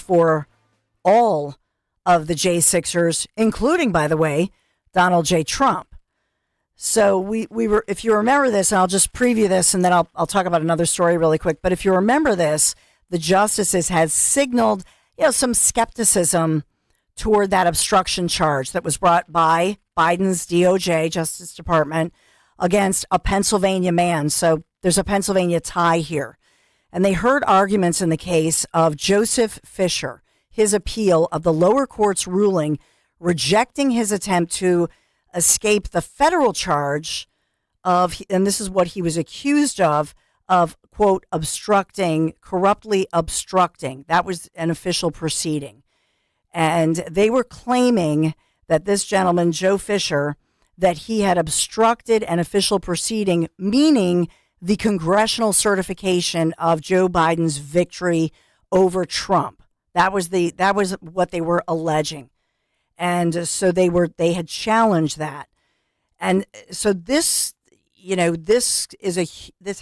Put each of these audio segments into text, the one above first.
for all of the J6ers, including, by the way, Donald J. Trump. So we were, if you remember this, and I'll just preview this and then I'll talk about another story really quick. But if you remember this, the justices had signaled, some skepticism toward that obstruction charge that was brought by Biden's DOJ, Justice Department, against a Pennsylvania man. So there's a Pennsylvania tie here. And they heard arguments in the case of Joseph Fisher, his appeal of the lower court's ruling rejecting his attempt to escape the federal charge of, and this is what he was accused of, quote, corruptly obstructing. That was an official proceeding. And they were claiming that this gentleman, Joe Fisher, that he had obstructed an official proceeding, meaning the congressional certification of Joe Biden's victory over Trump. That was what they were alleging. And so they had challenged that. And so this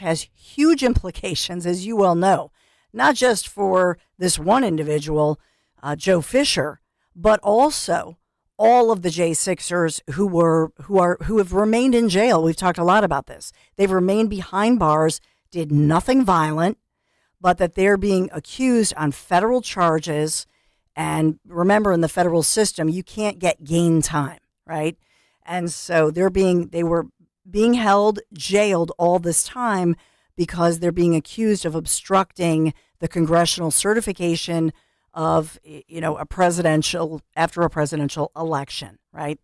has huge implications, as you well know, not just for this one individual, Joe Fisher, but also all of the J6ers who have remained in jail. We've talked a lot about this. They've remained behind bars, did nothing violent, but that they're being accused on federal charges. And remember, in the federal system, you can't get gain time, right? And so they were being held, jailed all this time because they're being accused of obstructing the congressional certification of, after a presidential election, right?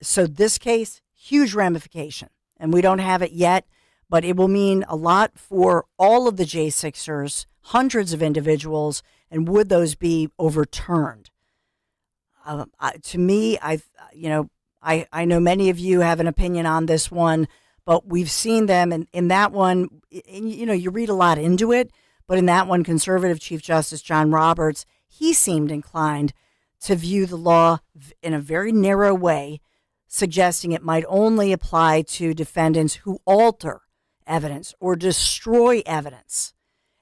So this case, huge ramification, and we don't have it yet, but it will mean a lot for all of the J6ers, hundreds of individuals, and would those be overturned? To me, I know many of you have an opinion on this one, but we've seen them in that one, you read a lot into it, but in that one, conservative Chief Justice John Roberts, he seemed inclined to view the law in a very narrow way, suggesting it might only apply to defendants who alter evidence or destroy evidence.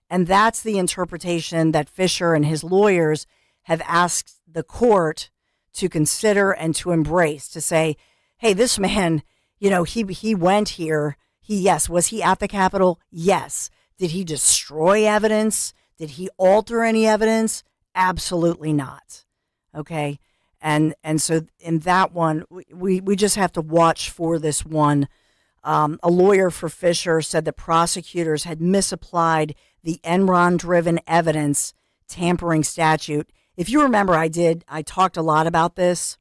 And that's the interpretation that Fisher and his lawyers have asked the court to consider and to embrace, to say, hey, this man, he went here. Was he at the Capitol? Yes. Did he destroy evidence? Did he alter any evidence? Absolutely not. Okay. And so in that one, we just have to watch for this one. A lawyer for Fisher said the prosecutors had misapplied the Enron-driven evidence tampering statute. If you remember, I talked a lot about this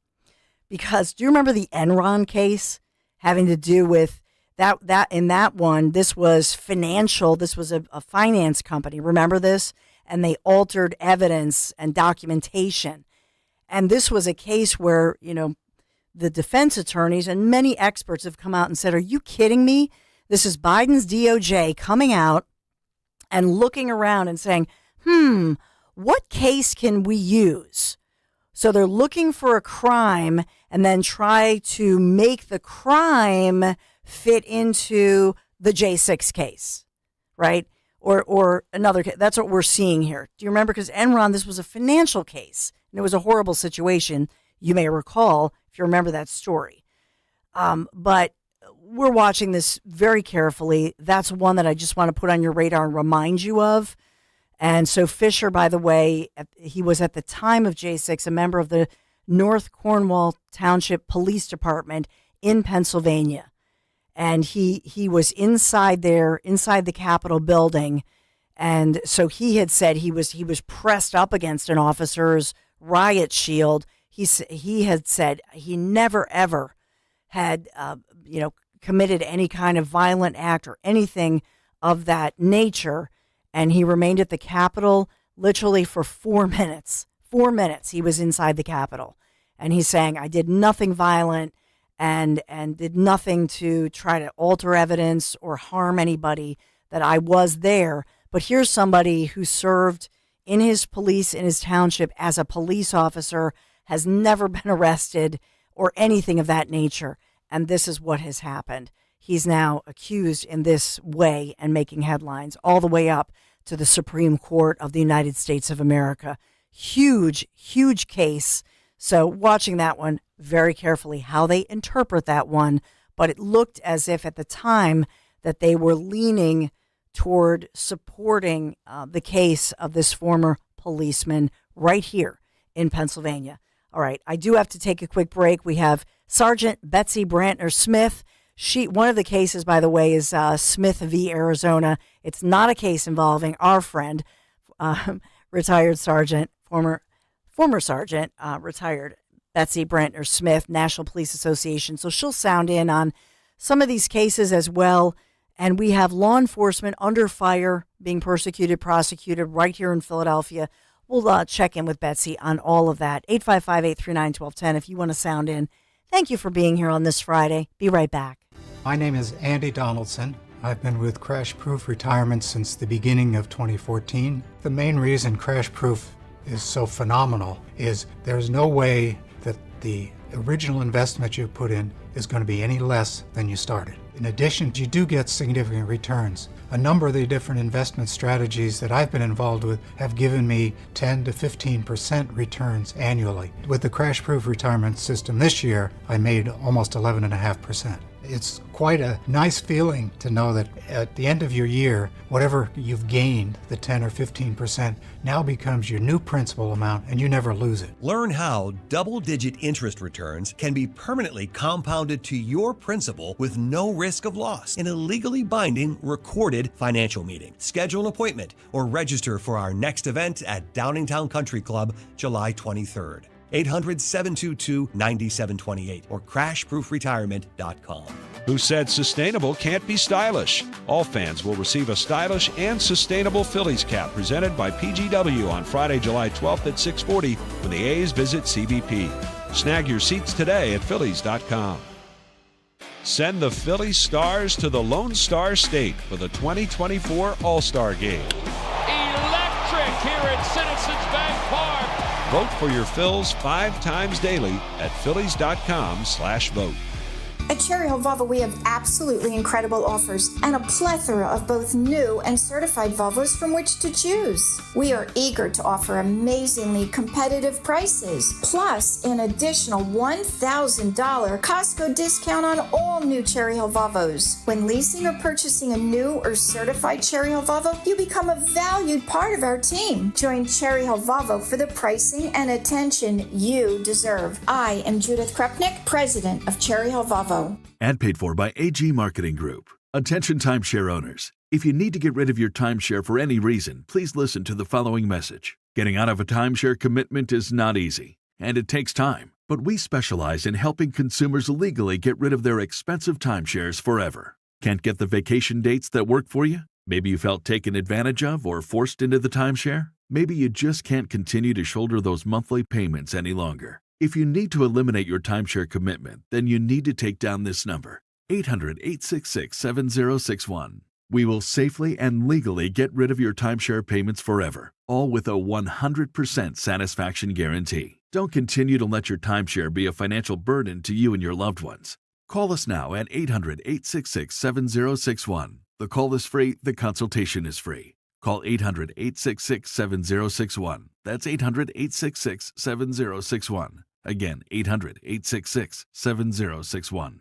because do you remember the Enron case having to do with that in that one, this was financial. This was a finance company. Remember this? And they altered evidence and documentation. And this was a case where, the defense attorneys and many experts have come out and said, are you kidding me? This is Biden's DOJ coming out and looking around and saying, what case can we use? So they're looking for a crime and then try to make the crime fit into the J6 case, right? Or another case. That's what we're seeing here. Do you remember? Because Enron, this was a financial case, and it was a horrible situation, you may recall, if you remember that story. But we're watching this very carefully. That's one that I just want to put on your radar and remind you of. And so Fisher, by the way, he was at the time of J6 a member of the North Cornwall Township Police Department in Pennsylvania. And he was inside the Capitol building. And so he had said he was pressed up against an officer's riot shield. He had said he never, ever had, committed any kind of violent act or anything of that nature. And he remained at the Capitol literally for 4 minutes. 4 minutes he was inside the Capitol. And he's saying, I did nothing violent and did nothing to try to alter evidence or harm anybody, that I was there. But here's somebody who served in his township as a police officer, has never been arrested or anything of that nature. And this is what has happened. He's now accused in this way and making headlines all the way up to the Supreme Court of the United States of America. huge, huge case. So watching that one very carefully, how they interpret that one. But it looked as if at the time that they were leaning toward supporting the case of this former policeman right here in Pennsylvania. All right, I do have to take a quick break. We have Sergeant Betsy Brantner Smith. One of the cases, by the way, is Smith v. Arizona. It's not a case involving our friend, retired sergeant, former sergeant, retired Betsy Brantner Smith, National Police Association. So she'll sound in on some of these cases as well. And we have law enforcement under fire, being persecuted, prosecuted right here in Philadelphia. We'll check in with Betsy on all of that. 855-839-1210 if you want to sound in. Thank you for being here on this Friday. Be right back. My name is Andy Donaldson. I've been with Crash Proof Retirement since the beginning of 2014. The main reason Crash Proof is so phenomenal is there's no way that the original investment you put in is going to be any less than you started. In addition, you do get significant returns. A number of the different investment strategies that I've been involved with have given me 10 to 15% returns annually. With the Crash Proof Retirement System this year, I made almost 11.5%. It's quite a nice feeling to know that at the end of your year, whatever you've gained, the 10 or 15%, now becomes your new principal amount and you never lose it. Learn how double-digit interest returns can be permanently compounded to your principal with no risk of loss in a legally binding, recorded financial meeting. Schedule an appointment or register for our next event at Downingtown Country Club, July 23rd. 800-722-9728 or crashproofretirement.com. Who said sustainable can't be stylish? All fans will receive a stylish and sustainable Phillies cap presented by PGW on Friday, July 12th at 6:40 when the A's visit CBP. Snag your seats today at Phillies.com. Send the Phillies stars to the Lone Star State for the 2024 All-Star Game. Electric here at Citizens Bank Park. Vote for your Phils 5 times daily at Phillies.com/vote. At Cherry Hill Volvo, we have absolutely incredible offers and a plethora of both new and certified Volvos from which to choose. We are eager to offer amazingly competitive prices, plus an additional $1,000 Costco discount on all new Cherry Hill Volvos. When leasing or purchasing a new or certified Cherry Hill Volvo, you become a valued part of our team. Join Cherry Hill Volvo for the pricing and attention you deserve. I am Judith Krupnick, president of Cherry Hill Volvo. Ad paid for by AG Marketing Group. Attention timeshare owners. If you need to get rid of your timeshare for any reason, please listen to the following message. Getting out of a timeshare commitment is not easy, and it takes time. But we specialize in helping consumers legally get rid of their expensive timeshares forever. Can't get the vacation dates that work for you? Maybe you felt taken advantage of or forced into the timeshare? Maybe you just can't continue to shoulder those monthly payments any longer. If you need to eliminate your timeshare commitment, then you need to take down this number, 800-866-7061. We will safely and legally get rid of your timeshare payments forever, all with a 100% satisfaction guarantee. Don't continue to let your timeshare be a financial burden to you and your loved ones. Call us now at 800-866-7061. The call is free, the consultation is free. Call 800-866-7061. That's 800-866-7061. Again, 800-866-7061.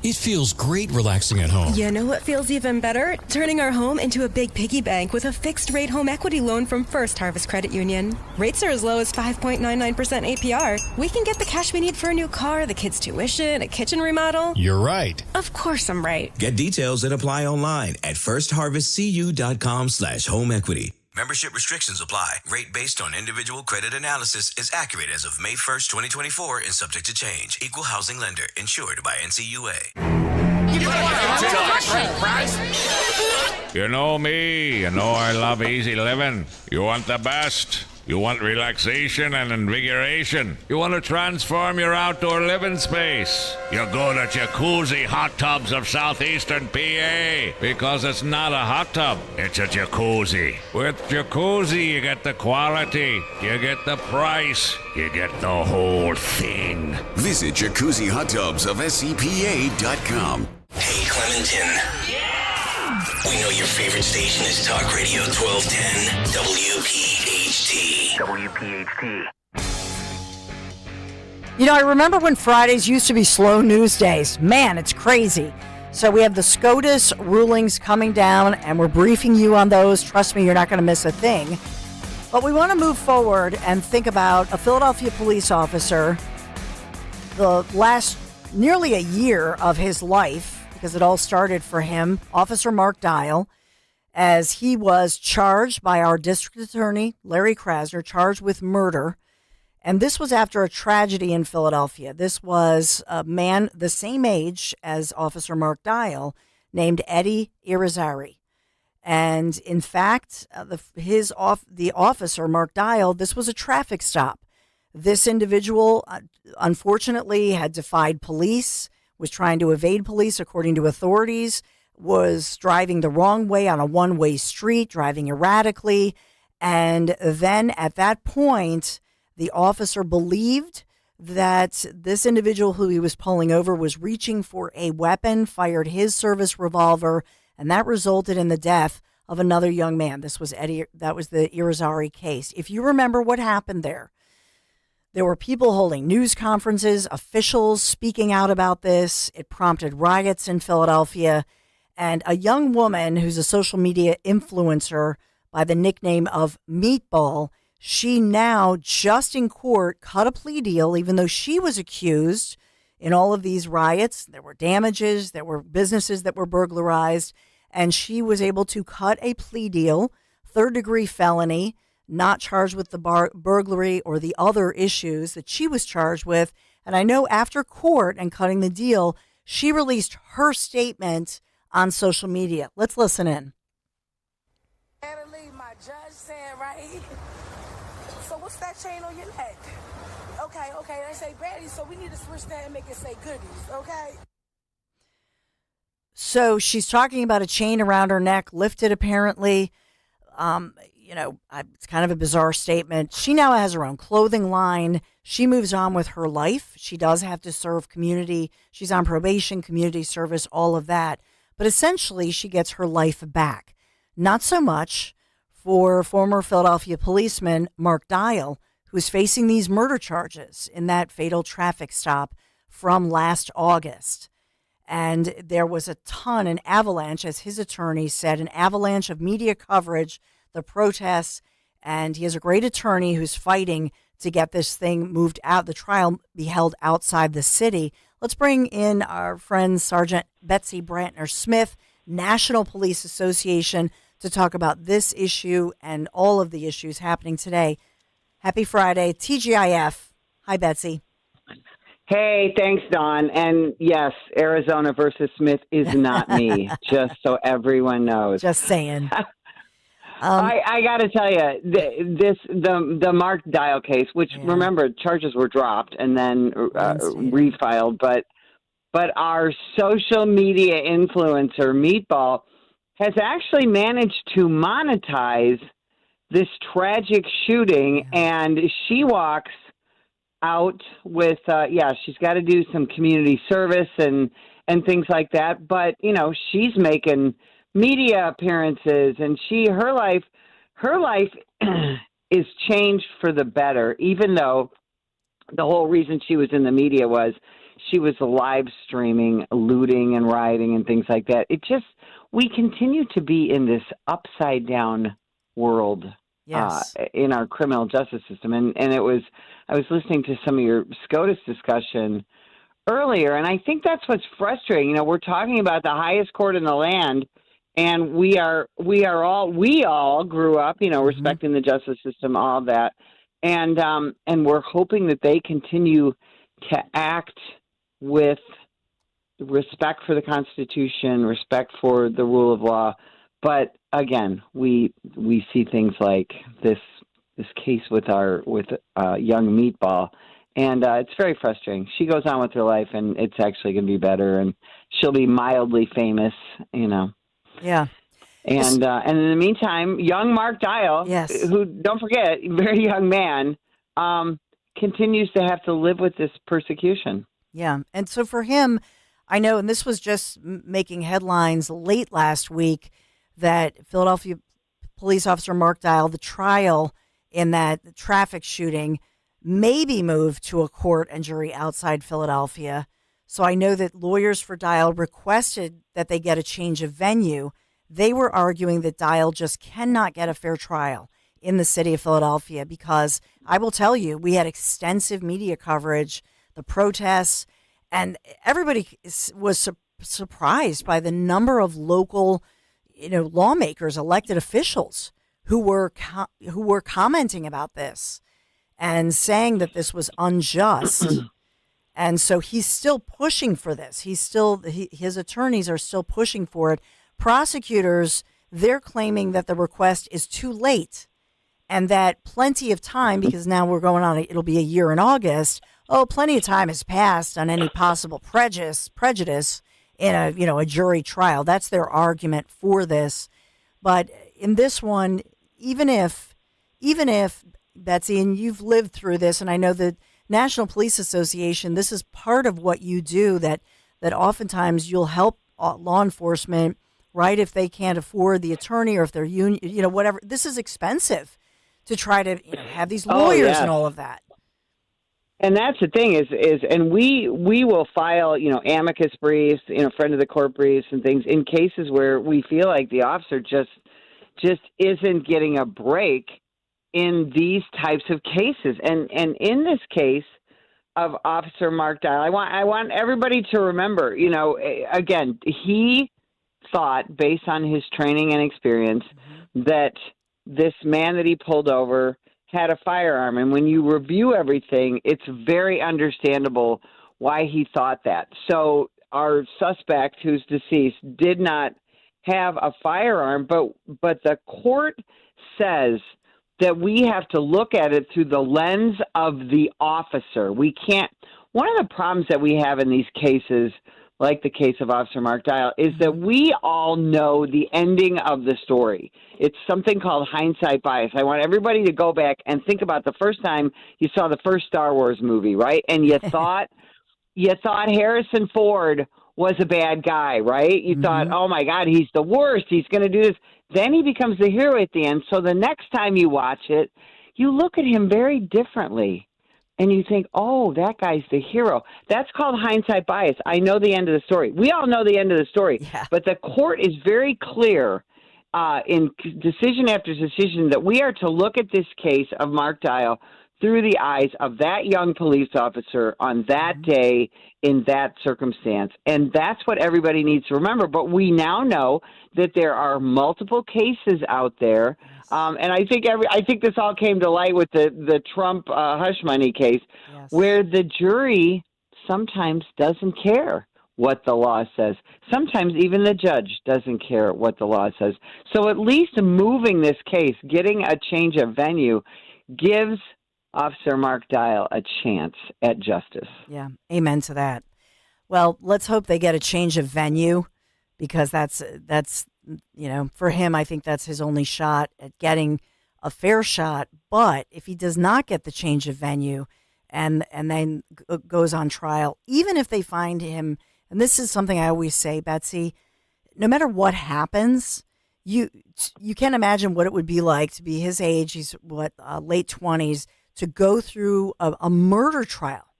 It feels great relaxing at home. You know what feels even better? Turning our home into a big piggy bank with a fixed-rate home equity loan from First Harvest Credit Union. Rates are as low as 5.99% APR. We can get the cash we need for a new car, the kids' tuition, a kitchen remodel. You're right. Of course I'm right. Get details and apply online at firstharvestcu.com/home equity. Membership restrictions apply. Rate based on individual credit analysis is accurate as of May 1st, 2024 and subject to change. Equal housing lender. Insured by NCUA. You know me. You know I love easy living. You want the best. You want relaxation and invigoration. You want to transform your outdoor living space. You go to Jacuzzi Hot Tubs of Southeastern PA because it's not a hot tub, it's a jacuzzi. With Jacuzzi, you get the quality, you get the price, you get the whole thing. Visit Jacuzzi Hot Tubs of SCPA.com. Hey, Clementon. We know your favorite station is Talk Radio 1210 WPHT. WPHT. You know, I remember when Fridays used to be slow news days. Man, it's crazy. So we have the SCOTUS rulings coming down, and we're briefing you on those. Trust me, you're not going to miss a thing. But we want to move forward and think about a Philadelphia police officer, the last nearly a year of his life, because it all started for him, Officer Mark Dial, as he was charged by our district attorney, Larry Krasner, charged with murder. And this was after a tragedy in Philadelphia. This was a man the same age as Officer Mark Dial named Eddie Irizarry. And in fact, the officer, Mark Dial, this was a traffic stop. This individual, unfortunately, had defied police, was trying to evade police, according to authorities, was driving the wrong way on a one-way street, driving erratically. And then at that point, the officer believed that this individual who he was pulling over was reaching for a weapon, fired his service revolver, and that resulted in the death of another young man. This was Eddie. That was the Irizarry case. If you remember what happened there were people holding news conferences, officials speaking out about this. It prompted riots in Philadelphia. And a young woman who's a social media influencer by the nickname of Meatball, she now, just in court, cut a plea deal, even though she was accused in all of these riots. There were damages, there were businesses that were burglarized, and she was able to cut a plea deal, third-degree felony, not charged with the burglary or the other issues that she was charged with. And I know after court and cutting the deal, she released her statement on social media. Let's listen in. Natalie, my judge said, right? So what's that chain on your neck? Okay, they say baddies, so we need to switch that and make it say goodies, okay? So she's talking about a chain around her neck, lifted apparently. It's kind of a bizarre statement. She now has her own clothing line. She moves on with her life. She does have to serve community. She's on probation, community service, all of that. But essentially, she gets her life back. Not so much for former Philadelphia policeman Mark Dial, who's facing these murder charges in that fatal traffic stop from last August. And there was an avalanche, as his attorney said, an avalanche of media coverage, the protests, and he has a great attorney who's fighting to get this thing moved out, the trial be held outside the city. Let's bring in our friend Sergeant Betsy Brantner-Smith, National Police Association, to talk about this issue and all of the issues happening today. Happy Friday, TGIF. Hi, Betsy. Hey, thanks, Dawn. And yes, Arizona versus Smith is not me, just so everyone knows. Just saying. I got to tell you, the Mark Dial case, which remember charges were dropped and then refiled, but our social media influencer Meatball has actually managed to monetize this tragic shooting, and she walks out with she's got to do some community service and things like that, but she's making media appearances, and her life is changed for the better, even though the whole reason she was in the media was she was live streaming looting and rioting and things like that. We continue to be in this upside down world. Yes. In our criminal justice system. And I was listening to some of your SCOTUS discussion earlier, and I think that's what's frustrating. We're talking about the highest court in the land, and we all grew up, respecting the justice system, all of that. And we're hoping that they continue to act with respect for the Constitution, respect for the rule of law. But again, we see things like this case with young Meatball, and it's very frustrating. She goes on with her life, and it's actually going to be better, and she'll be mildly famous, Yeah. And in the meantime, young Mark Dial, who, don't forget, very young man, continues to have to live with this persecution. Yeah, and so for him, I know, and this was just making headlines late last week, that Philadelphia police officer Mark Dial, the trial in that the traffic shooting may be moved to a court and jury outside Philadelphia. So I know that lawyers for Dial requested that they get a change of venue. They were arguing that Dial just cannot get a fair trial in the city of Philadelphia because I will tell you, we had extensive media coverage, the protests, and everybody was surprised by the number of local, lawmakers, elected officials who were commenting about this and saying that this was unjust. And so he's still pushing for this. His attorneys are still pushing for it. Prosecutors, they're claiming that the request is too late and that plenty of time, because now we're going on, it'll be a year in August. Oh, plenty of time has passed on any possible prejudice in a jury trial. That's their argument for this. But in this one, even if Betsy, and you've lived through this, and I know the National Police Association, this is part of what you do, that oftentimes you'll help law enforcement, right, if they can't afford the attorney or if they're union, whatever. This is expensive to try to have these lawyers and all of that. And that's the thing and we will file, amicus briefs, friend of the court briefs and things in cases where we feel like the officer just isn't getting a break in these types of cases. And in this case of Officer Mark Dial, I want everybody to remember, again, he thought, based on his training and experience, that this man that he pulled over had a firearm. And when you review everything, it's very understandable why he thought that. So our suspect, who's deceased, did not have a firearm, but the court says that we have to look at it through the lens of the officer. We can't. One of the problems that we have in these cases, like the case of Officer Mark Dial, is that we all know the ending of the story. It's something called hindsight bias. I want everybody to go back and think about the first time you saw the first Star Wars movie, right? And you thought Harrison Ford was a bad guy, right? You thought, oh my God, he's the worst. He's going to do this. Then he becomes the hero at the end. So the next time you watch it, you look at him very differently. And you think, oh, that guy's the hero. That's called hindsight bias. I know the end of the story. We all know the end of the story. Yeah. But the court is very clear in decision after decision that we are to look at this case of Mark Dial through the eyes of that young police officer on that day in that circumstance. And that's what everybody needs to remember. But we now know that there are multiple cases out there. And I think this all came to light with the Trump hush money case, where the jury sometimes doesn't care what the law says. Sometimes even the judge doesn't care what the law says. So at least moving this case, getting a change of venue, gives Officer Mark Dial a chance at justice. Yeah, amen to that. Well, let's hope they get a change of venue, because that's for him, I think that's his only shot at getting a fair shot. But if he does not get the change of venue and then goes on trial, even if they find him, and this is something I always say, Betsy, no matter what happens, you can't imagine what it would be like to be his age. He's late 20s, to go through a murder trial.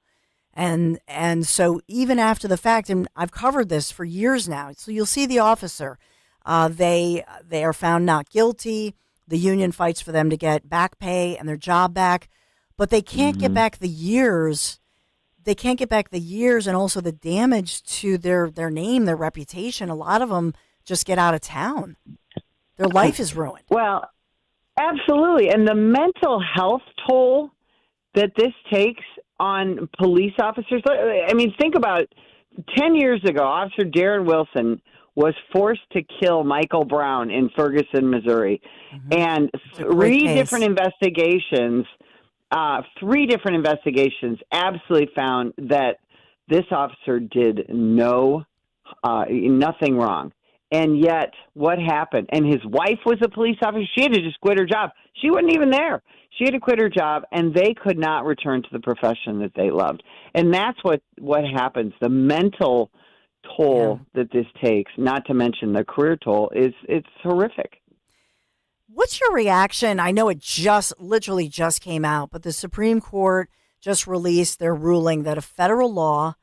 And so even after the fact, and I've covered this for years now, so you'll see the officer, they are found not guilty. The union fights for them to get back pay and their job back, but they can't get back the years. They can't get back the years and also the damage to their name, their reputation. A lot of them just get out of town. Their life is ruined. Well, absolutely. And the mental health toll that this takes on police officers. I mean, think about 10 years ago, Officer Darren Wilson was forced to kill Michael Brown in Ferguson, Missouri. And three different investigations absolutely found that this officer did nothing wrong. And yet, what happened? And his wife was a police officer. She had to just quit her job. She wasn't even there. She had to quit her job, and they could not return to the profession that they loved. And that's what happens. The mental toll that this takes, not to mention the career toll, it's horrific. What's your reaction? I know it literally just came out, but the Supreme Court just released their ruling that a federal law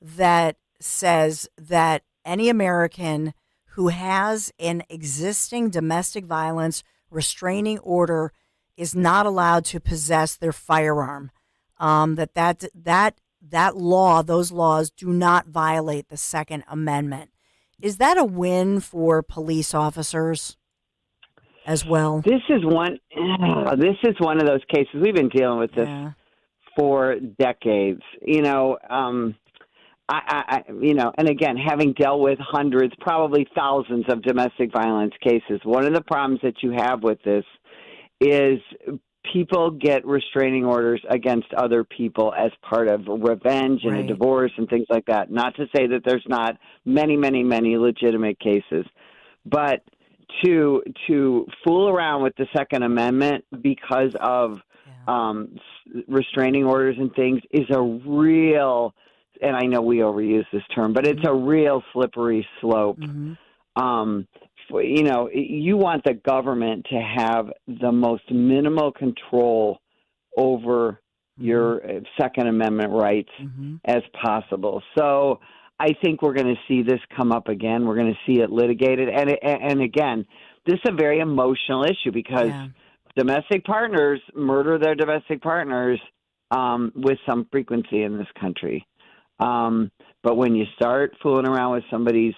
that says that any American who has an existing domestic violence restraining order is not allowed to possess their firearm. That law, those laws do not violate the Second Amendment. Is that a win for police officers as well? This is one of those cases. We've been dealing with this for decades. And again, having dealt with hundreds, probably thousands of domestic violence cases, one of the problems that you have with this is people get restraining orders against other people as part of revenge and a divorce and things like that. Not to say that there's not many, many, many legitimate cases, but to fool around with the Second Amendment because of restraining orders and things is a real, and I know we overuse this term, but it's a real slippery slope. You want the government to have the most minimal control over your Second Amendment rights as possible. So I think we're going to see this come up again. We're going to see it litigated. And again, this is a very emotional issue because domestic partners murder their domestic partners with some frequency in this country. But when you start fooling around with somebody's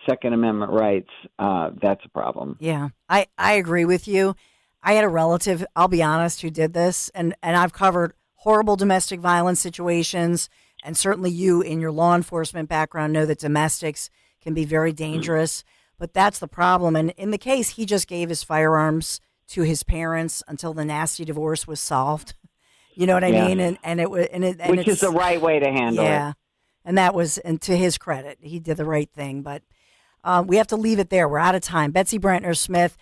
Second Amendment rights, that's a problem. Yeah, I agree with you. I had a relative, I'll be honest, who did this, and I've covered horrible domestic violence situations, and certainly you in your law enforcement background know that domestics can be very dangerous, but that's the problem. And in the case, he just gave his firearms to his parents until the nasty divorce was solved. You know what I mean? Which is the right way to handle it. Yeah, and that was, and to his credit, he did the right thing, but we have to leave it there. We're out of time. Betsy Brantner-Smith,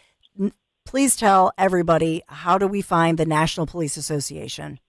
please tell everybody, how do we find the National Police Association?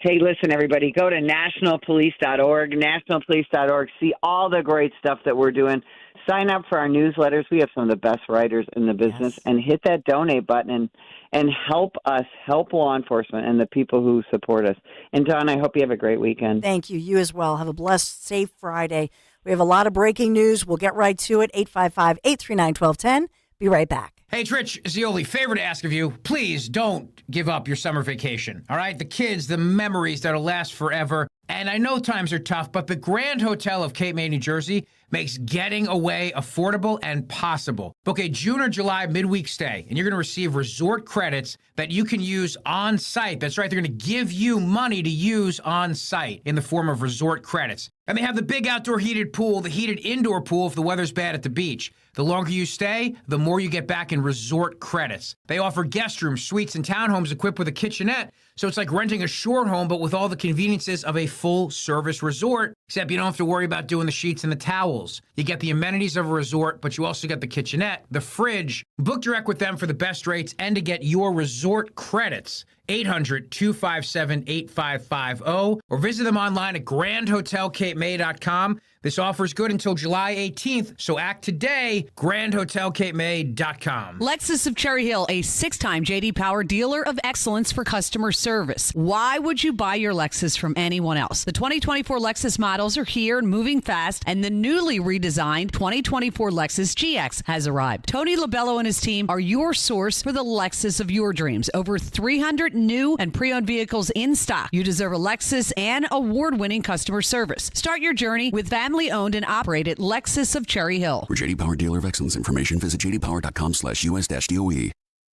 Hey, listen, everybody, go to nationalpolice.org, nationalpolice.org. See all the great stuff that we're doing. Sign up for our newsletters. We have some of the best writers in the business. And hit that donate button and help us, help law enforcement and the people who support us. And, Dawn, I hope you have a great weekend. Thank you. You as well. Have a blessed, safe Friday. We have a lot of breaking news. We'll get right to it. 855-839-1210. Be right back. Hey, it's Rich Zioli. Favor to ask of you, please don't give up your summer vacation, all right? The kids, the memories that'll last forever. And I know times are tough, but the Grand Hotel of Cape May, New Jersey makes getting away affordable and possible. Book a June or July midweek stay, and you're going to receive resort credits that you can use on site. That's right, they're going to give you money to use on site in the form of resort credits. And they have the big outdoor heated pool, the heated indoor pool if the weather's bad at the beach. The longer you stay, the more you get back in resort credits. They offer guest rooms, suites, and townhomes equipped with a kitchenette, so it's like renting a shore home, but with all the conveniences of a full-service resort, except you don't have to worry about doing the sheets and the towels. You get the amenities of a resort, but you also get the kitchenette, the fridge. Book direct with them for the best rates and to get your resort credits. 800-257-8550 or visit them online at grandhotelcapemay.com. This offer is good until July 18th, so act today, grandhotelcapemay.com. Lexus of Cherry Hill, a 6-time J.D. Power dealer of excellence for customer service. Why would you buy your Lexus from anyone else? The 2024 Lexus models are here and moving fast, and the newly redesigned 2024 Lexus GX has arrived. Tony Labello and his team are your source for the Lexus of your dreams. Over 300 new and pre-owned vehicles in stock. You deserve a Lexus and award-winning customer service. Start your journey with family-owned and operated Lexus of Cherry Hill. For J.D. Power dealer of excellence information, visit jdpower.com/US-DOE.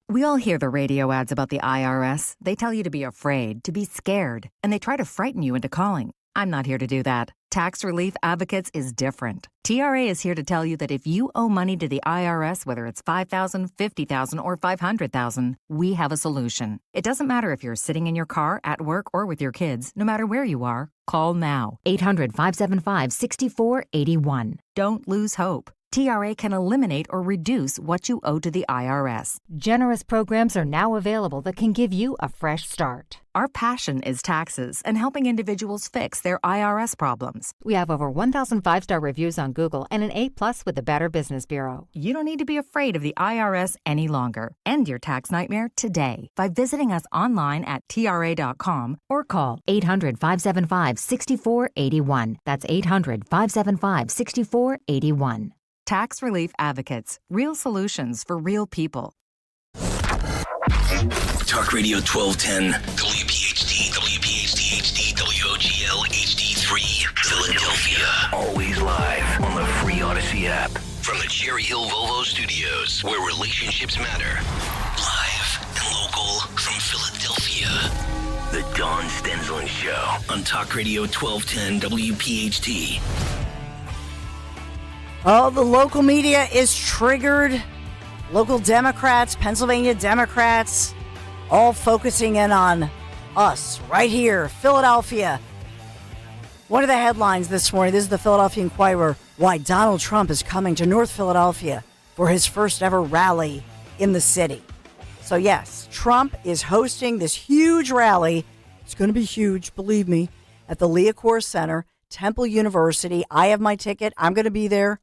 We all hear the radio ads about the IRS. They tell you to be afraid, to be scared, and they try to frighten you into calling. I'm not here to do that. Tax Relief Advocates is different. TRA is here to tell you that if you owe money to the IRS, whether it's $5,000, $50,000, or $500,000, we have a solution. It doesn't matter if you're sitting in your car, at work, or with your kids. No matter where you are, call now. 800-575-6481. Don't lose hope. TRA can eliminate or reduce what you owe to the IRS. Generous programs are now available that can give you a fresh start. Our passion is taxes and helping individuals fix their IRS problems. We have over 1,000 5-star reviews on Google and an A+ with the Better Business Bureau. You don't need to be afraid of the IRS any longer. End your tax nightmare today by visiting us online at TRA.com or call 800-575-6481. That's 800-575-6481. Tax Relief Advocates. Real solutions for real people. Talk Radio 1210, WPHT, WPHT HD, WOGL HD3, Philadelphia. Always live on the free Odyssey app. From the Cherry Hill Volvo Studios, where relationships matter. Live and local from Philadelphia. The Dawn Stensland Show on Talk Radio 1210, WPHT. Oh, the local media is triggered. Local Democrats, Pennsylvania Democrats, all focusing in on us right here, Philadelphia. One of the headlines this morning, this is the Philadelphia Inquirer, why Donald Trump is coming to North Philadelphia for his first ever rally in the city. So yes, Trump is hosting this huge rally. It's going to be huge, believe me, at the Leacour Center, Temple University. I have my ticket. I'm going to be there.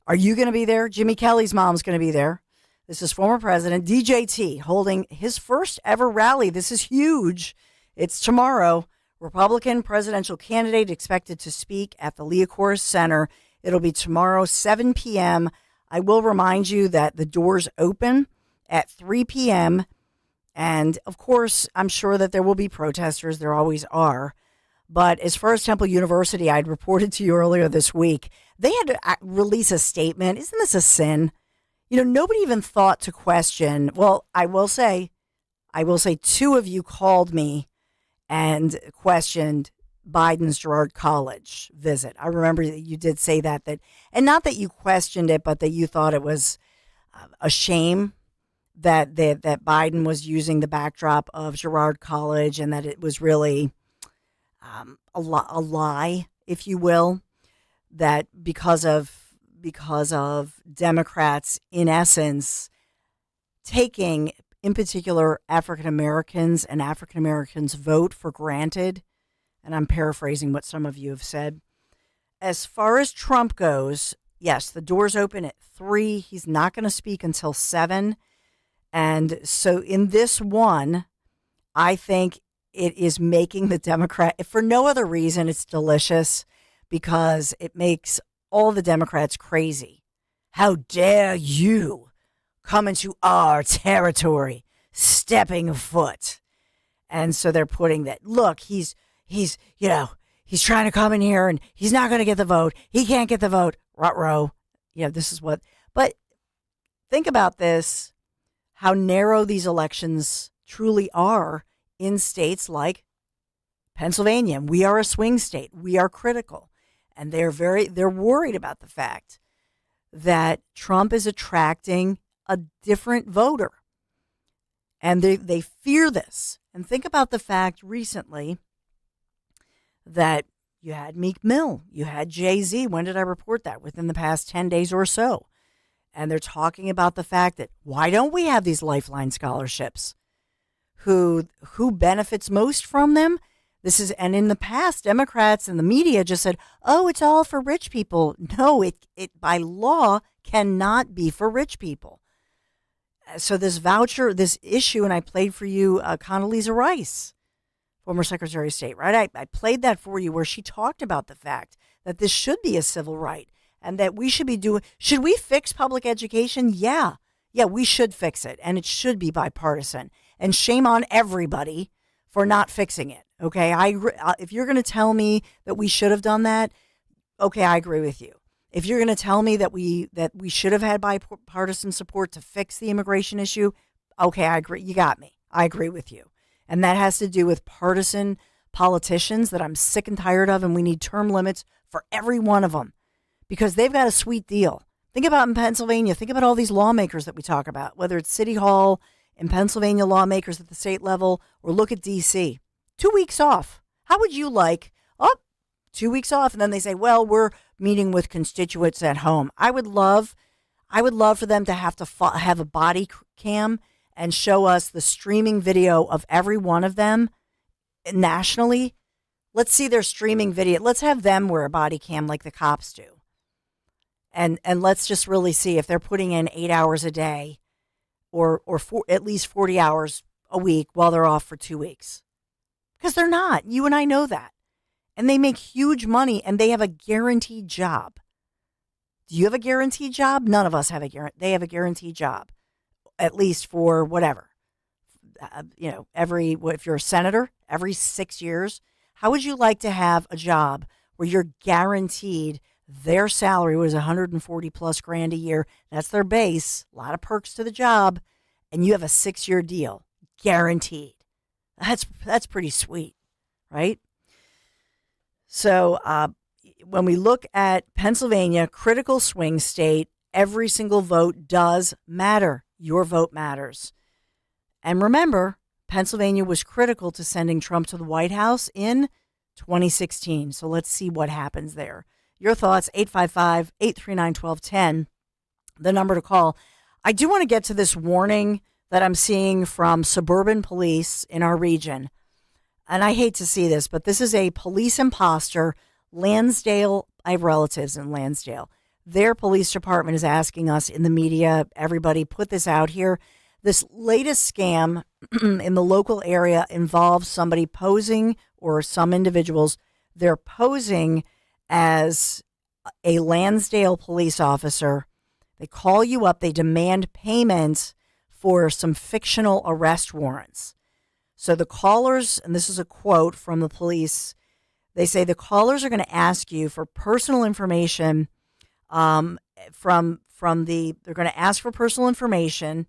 Are you going to be there? Jimmy Kelly's mom's going to be there. This is former President DJT holding his first ever rally. This is huge. It's tomorrow. Republican presidential candidate expected to speak at the Leacour Center. It'll be tomorrow, 7 p.m. I will remind you that the doors open at 3 p.m. And, of course, I'm sure that there will be protesters. There always are. But as far as Temple University, I'd reported to you earlier this week, they had to release a statement. Isn't this a sin? You know, nobody even thought to question. Well, I will say two of you called me and questioned Biden's Girard College visit. I remember that you did say that, and not that you questioned it, but that you thought it was a shame that Biden was using the backdrop of Girard College and that it was really a lie, if you will, that because of Democrats, in essence, taking, in particular, African Americans and African Americans' vote for granted, and I'm paraphrasing what some of you have said. As far as Trump goes, yes, the doors open at 3. He's not going to speak until 7. And so in this one, I think it is making the Democrat, if for no other reason, it's delicious because it makes all the Democrats crazy. How dare you come into our territory, stepping foot? And so they're putting that, look, he's trying to come in here and he's not going to get the vote. He can't get the vote. Ruh-roh. This is what, but think about this, how narrow these elections truly are in states like Pennsylvania. We are a swing state. We are critical. And they're worried about the fact that Trump is attracting a different voter. And they fear this. And think about the fact recently that you had Meek Mill, you had Jay-Z. When did I report that? Within the past 10 days or so. And they're talking about the fact that why don't we have these Lifeline scholarships? Who benefits most from them? And in the past, Democrats and the media just said, oh, it's all for rich people. No, it by law cannot be for rich people. So this voucher, this issue, and I played for you Condoleezza Rice, former Secretary of State, right? I played that for you where she talked about the fact that this should be a civil right and that we should should we fix public education? Yeah, we should fix it. And it should be bipartisan. And shame on everybody for not fixing it. Okay, if you're going to tell me that we should have done that, okay, I agree with you. If you're going to tell me that we should have had bipartisan support to fix the immigration issue, okay, I agree. You got me. I agree with you. And that has to do with partisan politicians that I'm sick and tired of, and we need term limits for every one of them because they've got a sweet deal. Think about in Pennsylvania. Think about all these lawmakers that we talk about, whether it's City Hall and Pennsylvania lawmakers at the state level, or look at D.C. 2 weeks off. How would you like, 2 weeks off, and then they say, well, we're meeting with constituents at home. I would love for them to have a body cam and show us the streaming video of every one of them nationally. Let's see their streaming video. Let's have them wear a body cam like the cops do. And let's just really see if they're putting in 8 hours a day or at least 40 hours a week while they're off for 2 weeks. Because they're not. You and I know that. And they make huge money and they have a guaranteed job. Do you have a guaranteed job? None of us have a guarantee. They have a guaranteed job, at least for whatever. If you're a senator, every 6 years, how would you like to have a job where you're guaranteed their salary was 140 plus grand a year? That's their base. A lot of perks to the job. And you have a 6-year deal, guaranteed. That's pretty sweet, right? So when we look at Pennsylvania, critical swing state, every single vote does matter. Your vote matters. And remember, Pennsylvania was critical to sending Trump to the White House in 2016. So let's see what happens there. Your thoughts, 855-839-1210, the number to call. I do want to get to this warning that I'm seeing from suburban police in our region. And I hate to see this, but this is a police imposter. Lansdale, I have relatives in Lansdale. Their police department is asking us in the media, everybody put this out here. This latest scam in the local area involves somebody posing, or some individuals, they're posing as a Lansdale police officer. They call you up, they demand payment for some fictional arrest warrants. So the callers, and this is a quote from the police, they say the callers are going to ask you for personal information they're going to ask for personal information,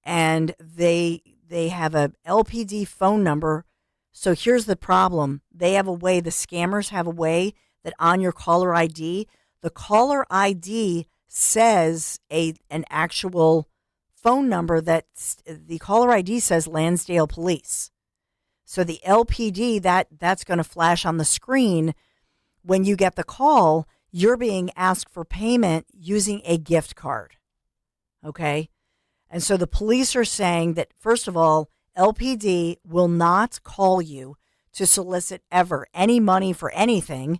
and they have a LPD phone number. So here's the problem. The scammers have a way that on your caller ID, the caller ID says an actual phone number that the caller ID says Lansdale Police. So the LPD, that's going to flash on the screen when you get the call. You're being asked for payment using a gift card. Okay? And so the police are saying that, first of all, LPD will not call you to solicit ever any money for anything,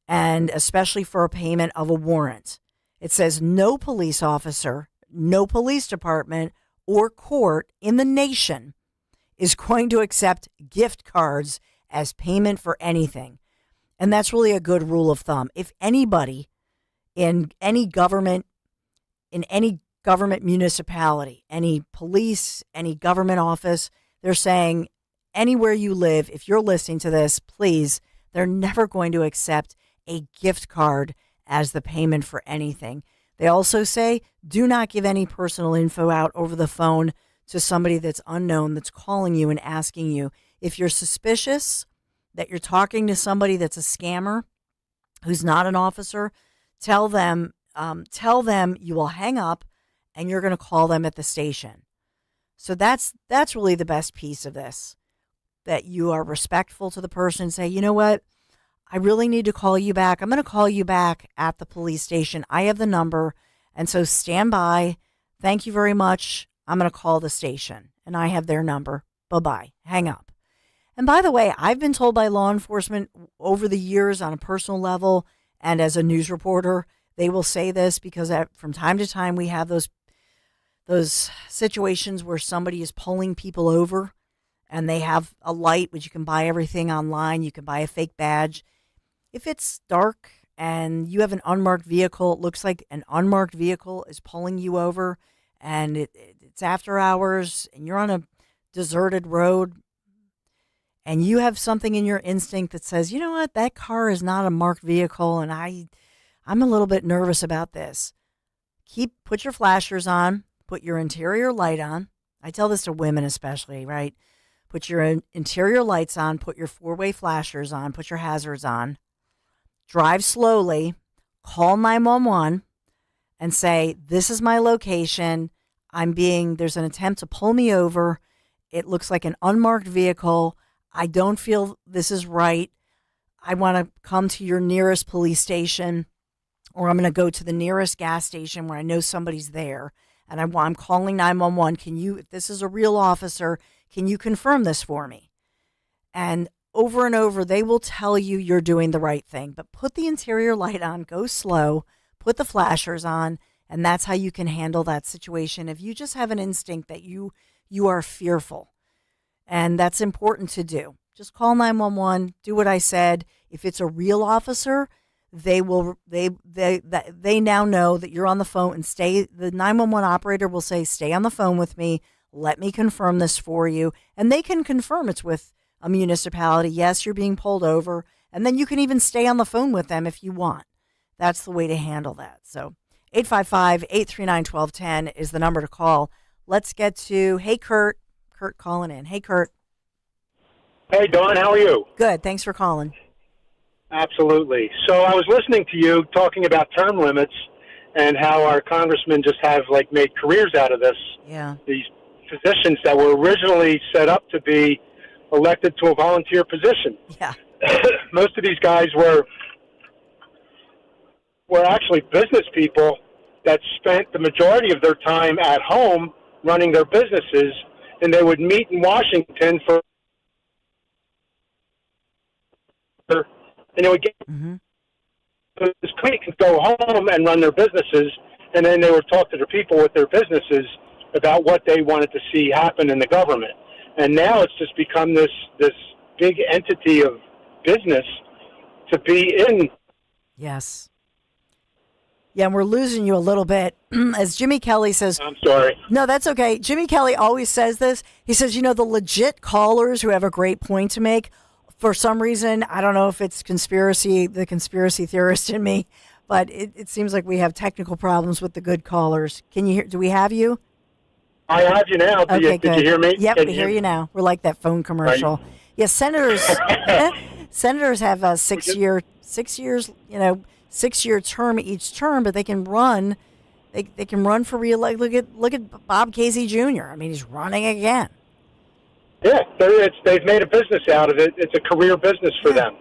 and especially for a payment of a warrant. It says no police officer, no police department or court in the nation is going to accept gift cards as payment for anything. And that's really a good rule of thumb. If anybody in any government municipality, any police, any government office, they're saying anywhere you live, if you're listening to this, please, they're never going to accept a gift card as the payment for anything. They also say, do not give any personal info out over the phone to somebody that's unknown that's calling you and asking you. If you're suspicious that you're talking to somebody that's a scammer who's not an officer, tell them you will hang up and you're going to call them at the station. So that's really the best piece of this, that you are respectful to the person. Say, you know what? I really need to call you back. I'm going to call you back at the police station. I have the number. And so stand by. Thank you very much. I'm going to call the station and I have their number. Bye-bye. Hang up. And by the way, I've been told by law enforcement over the years on a personal level and as a news reporter, they will say this because from time to time we have those situations where somebody is pulling people over and they have a light, which you can buy everything online. You can buy a fake badge. If it's dark and you have an unmarked vehicle, it looks like an unmarked vehicle is pulling you over and it's after hours and you're on a deserted road and you have something in your instinct that says, you know what, that car is not a marked vehicle and I'm a little bit nervous about this. Put your flashers on, put your interior light on. I tell this to women especially, right? Put your interior lights on, put your four-way flashers on, put your hazards on. Drive slowly, call 911 and say, this is my location. There's an attempt to pull me over. It looks like an unmarked vehicle. I don't feel this is right. I want to come to your nearest police station, or I'm going to go to the nearest gas station where I know somebody's there, and I'm calling 911. Can you, if this is a real officer, can you confirm this for me? And over and over, they will tell you you're doing the right thing, but put the interior light on, go slow, put the flashers on, and that's how you can handle that situation. If you just have an instinct that you are fearful, and that's important to do, just call 911, do what I said. If it's a real officer, they now know that you're on the phone, and the 911 operator will say, stay on the phone with me, let me confirm this for you. And they can confirm it's with a municipality. Yes, you're being pulled over. And then you can even stay on the phone with them if you want. That's the way to handle that. So 855-839-1210 is the number to call. Let's get to, hey, Kurt. Kurt calling in. Hey, Kurt. Hey, Dawn, how are you? Good. Thanks for calling. Absolutely. So I was listening to you talking about term limits and how our congressmen just have, made careers out of this. Yeah. These positions that were originally set up to be elected to a volunteer position. Yeah. Most of these guys were actually business people that spent the majority of their time at home running their businesses, and they would meet in Washington and they would get this clique could go home and run their businesses, and then they would talk to the people with their businesses about what they wanted to see happen in the government. And now it's just become this big entity of business to be in. Yes. Yeah, and we're losing you a little bit. As Jimmy Kelly says... I'm sorry. No, that's okay. Jimmy Kelly always says this. He says, the legit callers who have a great point to make, for some reason, I don't know if it's the conspiracy theorist in me, but it seems like we have technical problems with the good callers. Can you hear? Do we have you? I have you now. Did you hear me? Yep, we hear you now. We're like that phone commercial. Right. Yeah, senators have a 6 year term each term, but they can run. They can run for reelection. Look at Bob Casey Jr. I mean, he's running again. Yeah, they've made a business out of it. It's a career business for them.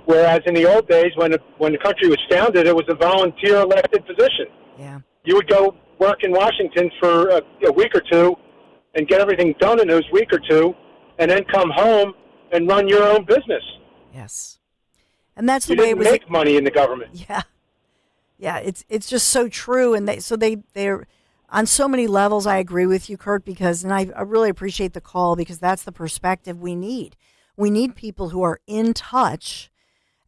Whereas in the old days, when the country was founded, it was a volunteer elected position. Yeah, you would go work in Washington for a week or two and get everything done in those week or two, and then come home and run your own business. Yes, and that's the way it was. Make money in the government. Yeah, it's just so true, and they're on so many levels. I agree with you, Kurt, and I really appreciate the call, because that's the perspective we need. We need people who are in touch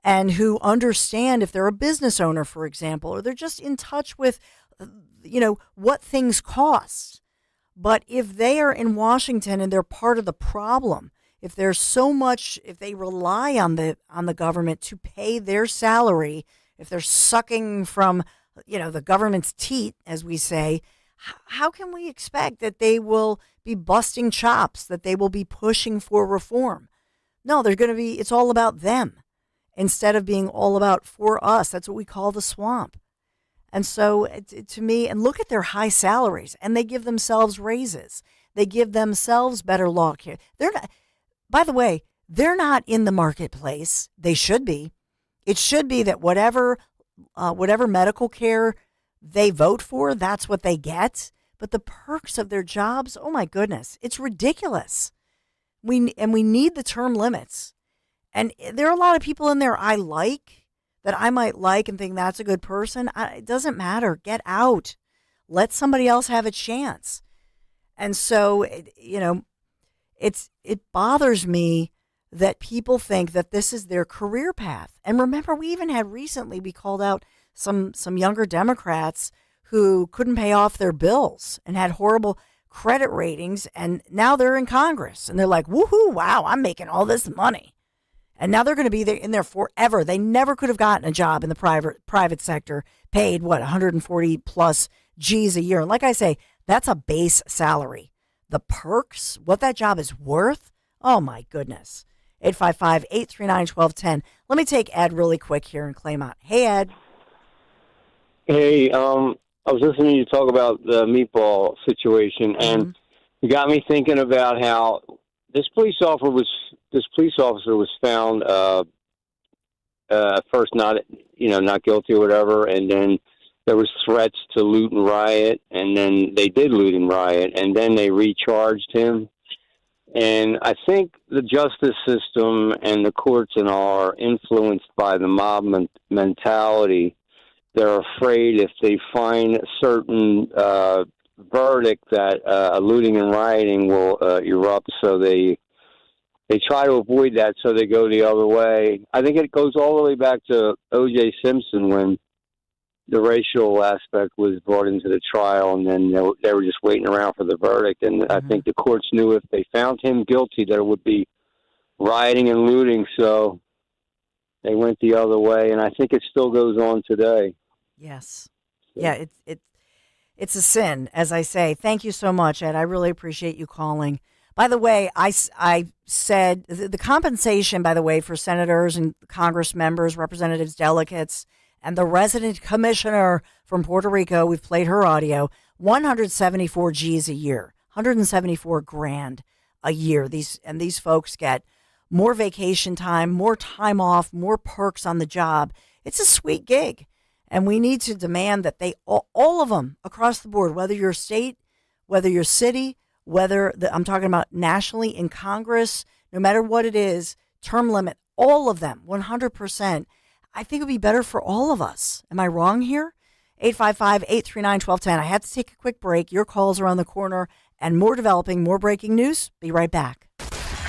and who understand, if they're a business owner, for example, or they're just in touch with, what things cost. But if they are in Washington and they're part of the problem, if there's so much, if they rely on the government to pay their salary, if they're sucking from, the government's teat, as we say, how can we expect that they will be busting chops, that they will be pushing for reform? No, it's all about them instead of being all about for us. That's what we call the swamp. And so to me, and look at their high salaries, and they give themselves raises. They give themselves better law care. They're not, by the way, they're not in the marketplace. They should be. It should be that whatever medical care they vote for, that's what they get. But the perks of their jobs, oh my goodness, it's ridiculous. We need the term limits. And there are a lot of people in there that I might like and think that's a good person. It doesn't matter. Get out. Let somebody else have a chance. And so, it bothers me that people think that this is their career path. And remember, we called out some younger Democrats who couldn't pay off their bills and had horrible credit ratings, and now they're in Congress, and they're like, woohoo, wow, I'm making all this money. And now they're going to be in there forever. They never could have gotten a job in the private sector, paid, 140 plus G's a year. And like I say, that's a base salary. The perks, what that job is worth, oh my goodness. 855-839-1210. Let me take Ed really quick here in Claymont. Hey, Ed. Hey, I was listening to you talk about the meatball situation, and you got me thinking about how this police officer was found first not guilty or whatever, and then there was threats to loot and riot, and then they did loot and riot, and then they recharged him. And I think the justice system and the courts and all are influenced by the mob mentality. They're afraid if they find a certain verdict that looting and rioting will erupt, so they try to avoid that, so they go the other way. I think it goes all the way back to O.J. Simpson when the racial aspect was brought into the trial, and then they were just waiting around for the verdict. And I think the courts knew if they found him guilty, there would be rioting and looting, so they went the other way. And I think it still goes on today. Yes. Yeah, it's a sin, as I say. Thank you so much, Ed. I really appreciate you calling. By the way, I said the compensation, by the way, for senators and Congress members, representatives, delegates, and the resident commissioner from Puerto Rico, we've played her audio, 174 G's a year, 174 grand a year. These folks get more vacation time, more time off, more perks on the job. It's a sweet gig. And we need to demand that they, all of them across the board, whether you're state, whether you're city, I'm talking about nationally in Congress, no matter what it is, term limit, all of them, 100%. I think it would be better for all of us. Am I wrong here? 855-839-1210. I have to take a quick break. Your calls are on the corner and more developing, more breaking news. Be right back.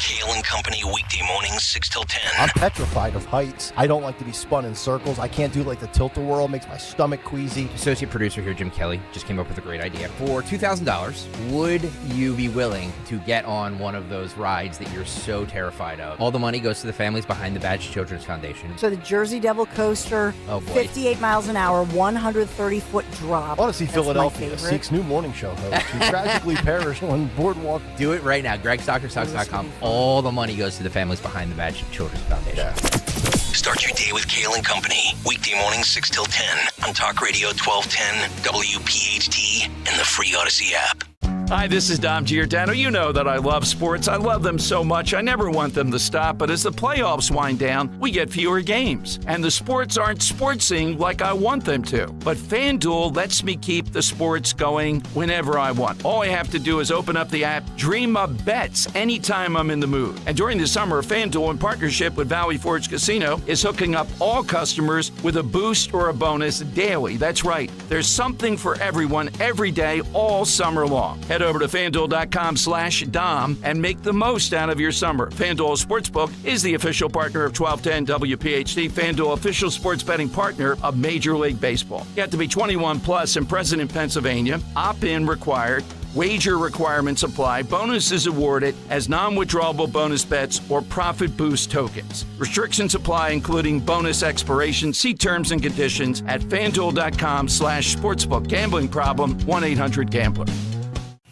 Kale and Company, weekday mornings, 6 till 10. I'm petrified of heights. I don't like to be spun in circles. I can't do like the tilt-a-whirl. Makes my stomach queasy. Associate producer here, Jim Kelly, just came up with a great idea. For $2,000, would you be willing to get on one of those rides that you're so terrified of? All the money goes to the families behind the Badge Children's Foundation. So the Jersey Devil Coaster, 58 miles an hour, 130-foot drop. I want to see Philadelphia, Seek's new morning show host, who tragically perished on Boardwalk. Do it right now. GregStockerStocks.com. All the money goes to the families behind the Badge Children's Foundation. Yeah. Start your day with Kale and Company. Weekday mornings 6 till 10 on Talk Radio 1210, WPHT, and the free Odyssey app. Hi, this is Dom Giordano. You know that I love sports. I love them so much. I never want them to stop. But as the playoffs wind down, we get fewer games. And the sports aren't sportsing like I want them to. But FanDuel lets me keep the sports going whenever I want. All I have to do is open up the app, dream up bets anytime I'm in the mood. And during the summer, FanDuel, in partnership with Valley Forge Casino, is hooking up all customers with a boost or a bonus daily. That's right. There's something for everyone every day all summer long. Head over to FanDuel.com/Dom and make the most out of your summer. FanDuel Sportsbook is the official partner of 1210 WPHT, FanDuel official sports betting partner of Major League Baseball. You have to be 21 plus and present in Pennsylvania. Opt-in required. Wager requirements apply. Bonuses awarded as non-withdrawable bonus bets or profit boost tokens. Restrictions apply, including bonus expiration. See terms and conditions at FanDuel.com/sportsbook. Gambling problem, 1-800-GAMBLER.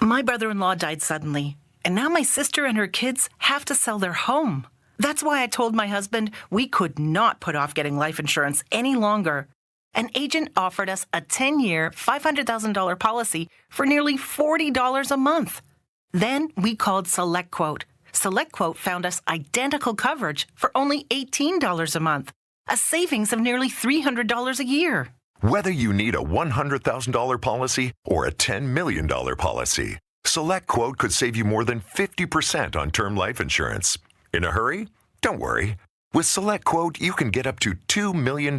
My brother-in-law died suddenly, and now my sister and her kids have to sell their home. That's why I told my husband we could not put off getting life insurance any longer. An agent offered us a 10-year, $500,000 policy for nearly $40 a month. Then we called SelectQuote. SelectQuote found us identical coverage for only $18 a month, a savings of nearly $300 a year. Whether you need a $100,000 policy or a $10 million policy, SelectQuote could save you more than 50% on term life insurance. In a hurry? Don't worry. With SelectQuote, you can get up to $2 million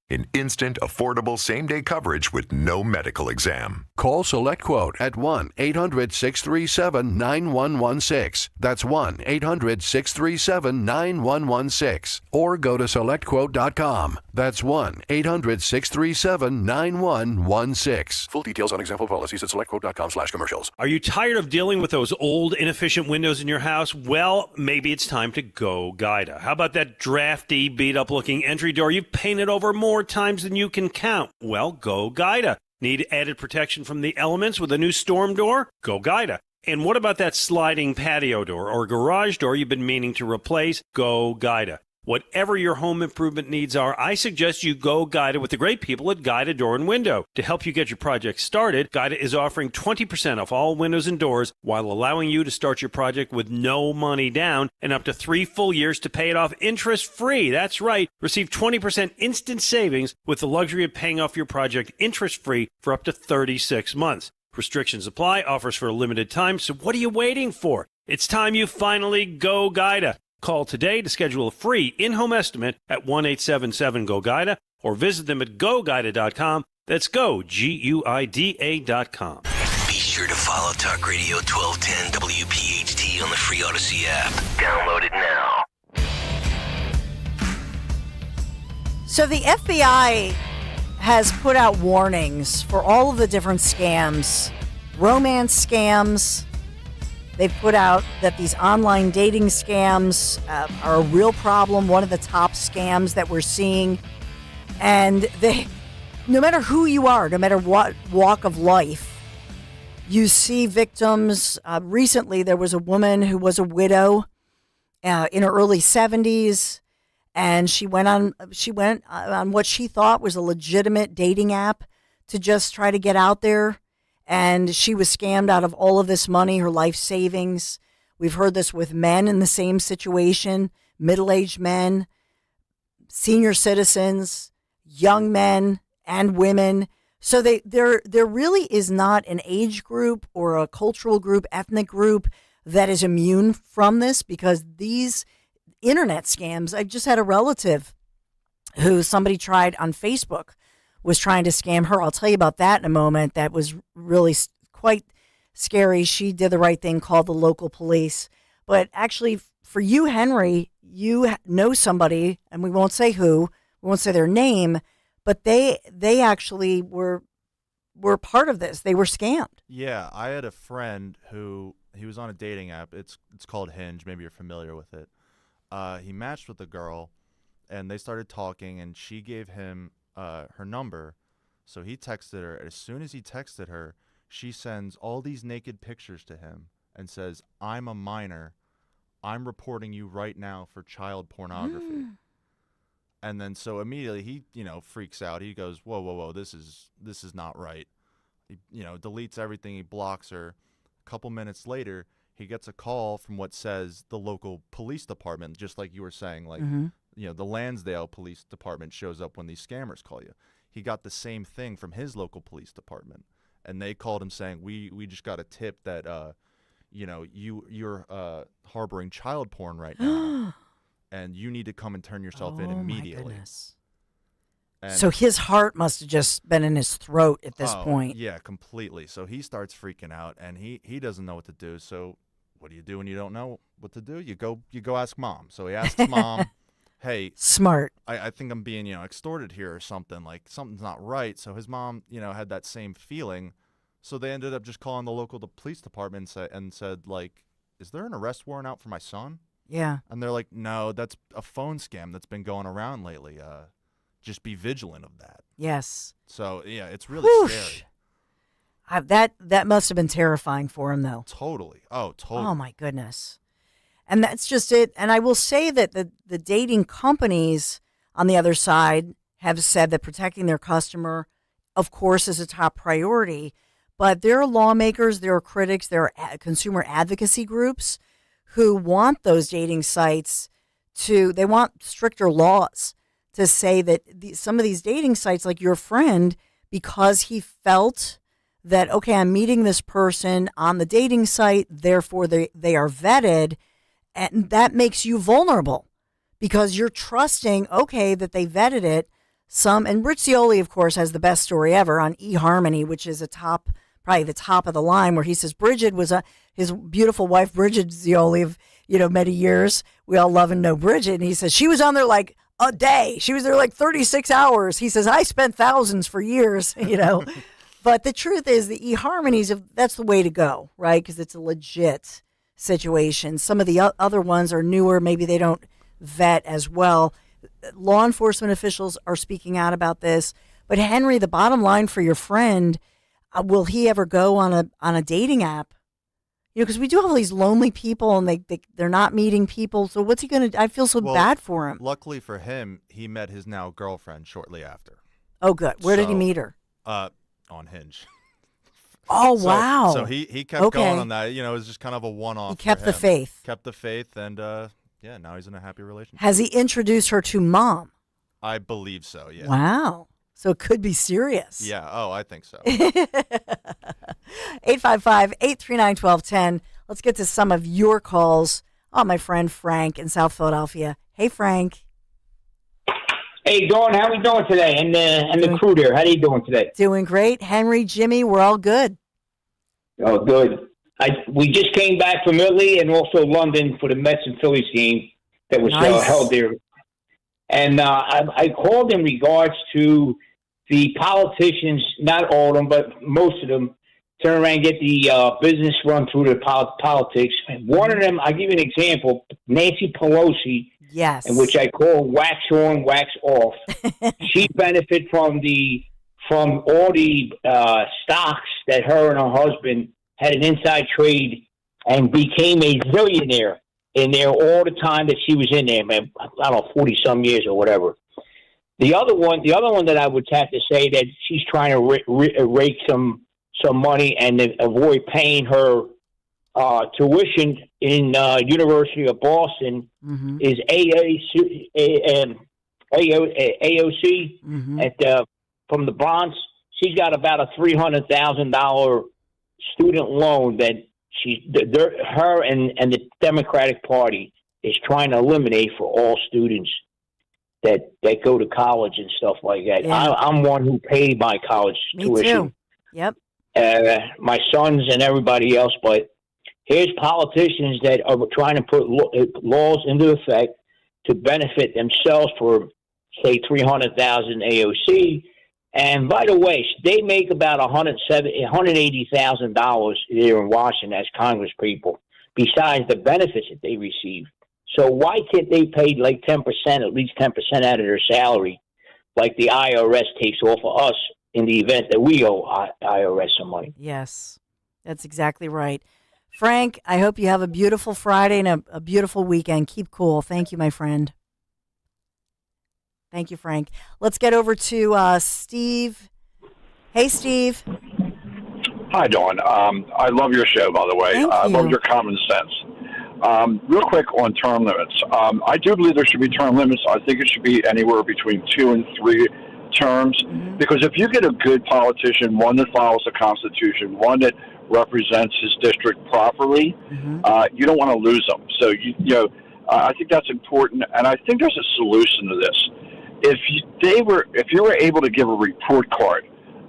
in instant, affordable same-day coverage with no medical exam. Call SelectQuote at 1-800-637-9116. That's 1-800-637-9116. Or go to SelectQuote.com. That's 1-800-637-9116. Full details on example policies at SelectQuote.com/commercials. Are you tired of dealing with those old, inefficient windows in your house? Well, maybe it's time to go Guida. How about that drafty, beat-up-looking entry door you've painted over more times than you can count? Well, go Guida. Need added protection from the elements with a new storm door? Go Guida. And what about that sliding patio door or garage door you've been meaning to replace? Go Guida. Whatever your home improvement needs are, I suggest you go Guida with the great people at Guida Door and Window. To help you get your project started, Guida is offering 20% off all windows and doors while allowing you to start your project with no money down and up to 3 full years to pay it off interest-free. That's right. Receive 20% instant savings with the luxury of paying off your project interest-free for up to 36 months. Restrictions apply, offers for a limited time, so what are you waiting for? It's time you finally go Guida. Call today to schedule a free in-home estimate at 1-877-GO-GUIDA or visit them at GoGuida.com. That's go, GUIDA.com. Be sure to follow Talk Radio 1210 WPHT on the free Odyssey app. Download it now. So the FBI has put out warnings for all of the different scams, romance scams. They've put out that these online dating scams are a real problem, one of the top scams that we're seeing. And no matter who you are, no matter what walk of life, you see victims. Recently, there was a woman who was a widow in her early 70s, and she went on what she thought was a legitimate dating app to just try to get out there. And she was scammed out of all of this money, her life savings. We've heard this with men in the same situation, middle-aged men, senior citizens, young men and women. So there really is not an age group or a cultural group, ethnic group that is immune from this, because these internet scams, I just had a relative who somebody tried on Facebook, was trying to scam her. I'll tell you about that in a moment. That was really quite scary. She did the right thing, called the local police. But actually, for you, Henry, you know somebody, and we won't say who, we won't say their name, but they actually were part of this. They were scammed. Yeah, I had a friend who, he was on a dating app. It's called Hinge. Maybe you're familiar with it. He matched with a girl, and they started talking, and she gave him her number. So he texted her. As soon as he texted her, she sends all these naked pictures to him and says, "I'm a minor. I'm reporting you right now for child pornography." And then so immediately he, freaks out. He goes, whoa, this is not right. He, deletes everything. He blocks her. A couple minutes later, he gets a call from what says the local police department, just like you were saying, like, the Lansdale Police Department shows up when these scammers call you. He got the same thing from his local police department, and they called him saying, we just got a tip that, you're harboring child porn right now, and you need to come and turn yourself in immediately. My goodness. And so his heart must have just been in his throat at this point. Yeah, completely. So he starts freaking out, and he doesn't know what to do. So what do you do when you don't know what to do? You go ask mom. So he asks mom, "Hey, smart. I think I'm being extorted here or something. Like something's not right." So his mom had that same feeling. So they ended up just calling the local police department and said, like, "Is there an arrest warrant out for my son?" Yeah. And they're like, "No, that's a phone scam that's been going around lately. Just be vigilant of that." Yes. So yeah, it's really scary. That must have been terrifying for him, though. Totally. Oh, totally. Oh, my goodness. And that's just it. And I will say that the dating companies on the other side have said that protecting their customer, of course, is a top priority. But there are lawmakers, there are critics, there are consumer advocacy groups who want those dating sites they want stricter laws to say that some of these dating sites, like your friend, because he felt that, okay, I'm meeting this person on the dating site, therefore they are vetted, and that makes you vulnerable because you're trusting, okay, that they vetted it. And Rich Zioli, of course, has the best story ever on eHarmony, which is probably the top of the line, where he says Bridget was his beautiful wife, Bridget Zioli, of many years. We all love and know Bridget, and he says she was on there like a day. She was there like 36 hours. He says I spent thousands for years, But the truth is, the eHarmonies, that's the way to go, right? Because it's a legit situation. Some of the other ones are newer. Maybe they don't vet as well. Law enforcement officials are speaking out about this. But Henry, the bottom line for your friend, will he ever go on a dating app? because we do have all these lonely people and they're not meeting people. So what's he going to, I feel so bad for him. Luckily for him, he met his now girlfriend shortly after. Oh, good. Where did he meet her? On Hinge. Oh, wow. So he kept going on that. It was just kind of a one-off. He kept the faith. Kept the faith, and now he's in a happy relationship. Has he introduced her to mom? I believe so, yeah. Wow. So it could be serious. Yeah, I think so. 855-839-1210. Let's get to some of your calls. Oh, my friend Frank in South Philadelphia. Hey, Frank. Hey, Dawn, how we doing today? And the crew there, how are you doing today? Doing great. Henry, Jimmy, we're all good. Oh, good. We just came back from Italy and also London for the Mets and Phillies game that was held there. And I called in regards to the politicians, not all of them, but most of them, turn around and get the business run through the politics. And one of them, I'll give you an example, Nancy Pelosi. Yes. In which I call wax on, wax off. She benefit from all the stocks that her and her husband had an inside trade and became a zillionaire in there all the time that she was in there, man. I don't know, 40-some years or whatever. The other one that I would have to say that she's trying to rake some money and avoid paying her tuition in University of Boston is AOC from the Bronx. She's got about a $300,000 student loan that her and the Democratic Party is trying to eliminate for all students that go to college and stuff like that. Yeah. I'm one who paid my college tuition. Too. Yep. My sons and everybody else, but here's politicians that are trying to put laws into effect to benefit themselves for, say, $300,000 AOC. And by the way, they make about $180,000 here in Washington as Congress people, besides the benefits that they receive. So why can't they pay like 10%, at least 10% out of their salary, like the IRS takes off of us in the event that we owe IRS some money? Yes, that's exactly right. Frank, I hope you have a beautiful Friday and a beautiful weekend. Keep cool. Thank you, my friend. Thank you, Frank. Let's get over to Steve. Hey, Steve. Hi, Dawn. I love your show, by the way. I love your common sense. Real quick on term limits. I do believe there should be term limits. I think it should be anywhere between 2 and 3 terms, because if you get a good politician, one that follows the Constitution, one that represents his district properly, you don't want to lose them. So, I think that's important, and I think there's a solution to this. If you were able to give a report card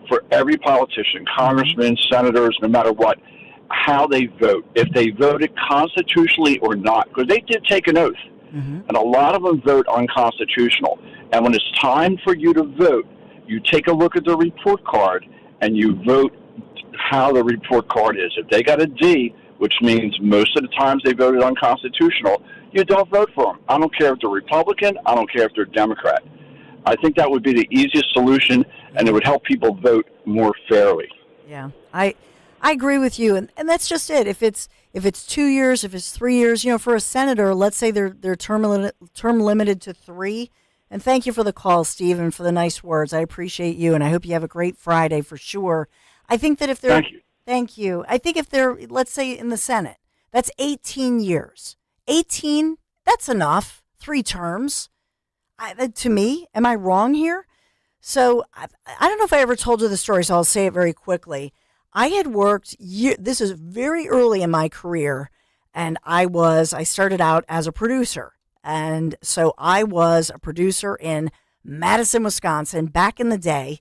for every politician, congressman, senators, no matter what, how they vote, if they voted constitutionally or not, because they did take an oath, and a lot of them vote unconstitutional. And when it's time for you to vote, you take a look at the report card and you vote how the report card is. If they got a D, which means most of the times they voted unconstitutional, you don't vote for them. I don't care if they're Republican. I don't care if they're Democrat. I think that would be the easiest solution, and it would help people vote more fairly. Yeah, I agree with you, and that's just it. If it's 2 years, if it's 3 years, for a senator, let's say they're term limited to 3. And thank you for the call, Steve, and for the nice words. I appreciate you, and I hope you have a great Friday for sure. I think that if they're thank you. I think if they're, let's say, in the Senate, that's 18 years. 18, that's enough. 3 terms. To me, am I wrong here? So I don't know if I ever told you the story, so I'll say it very quickly. I had worked, this is very early in my career, and I started out as a producer. And so I was a producer in Madison, Wisconsin back in the day.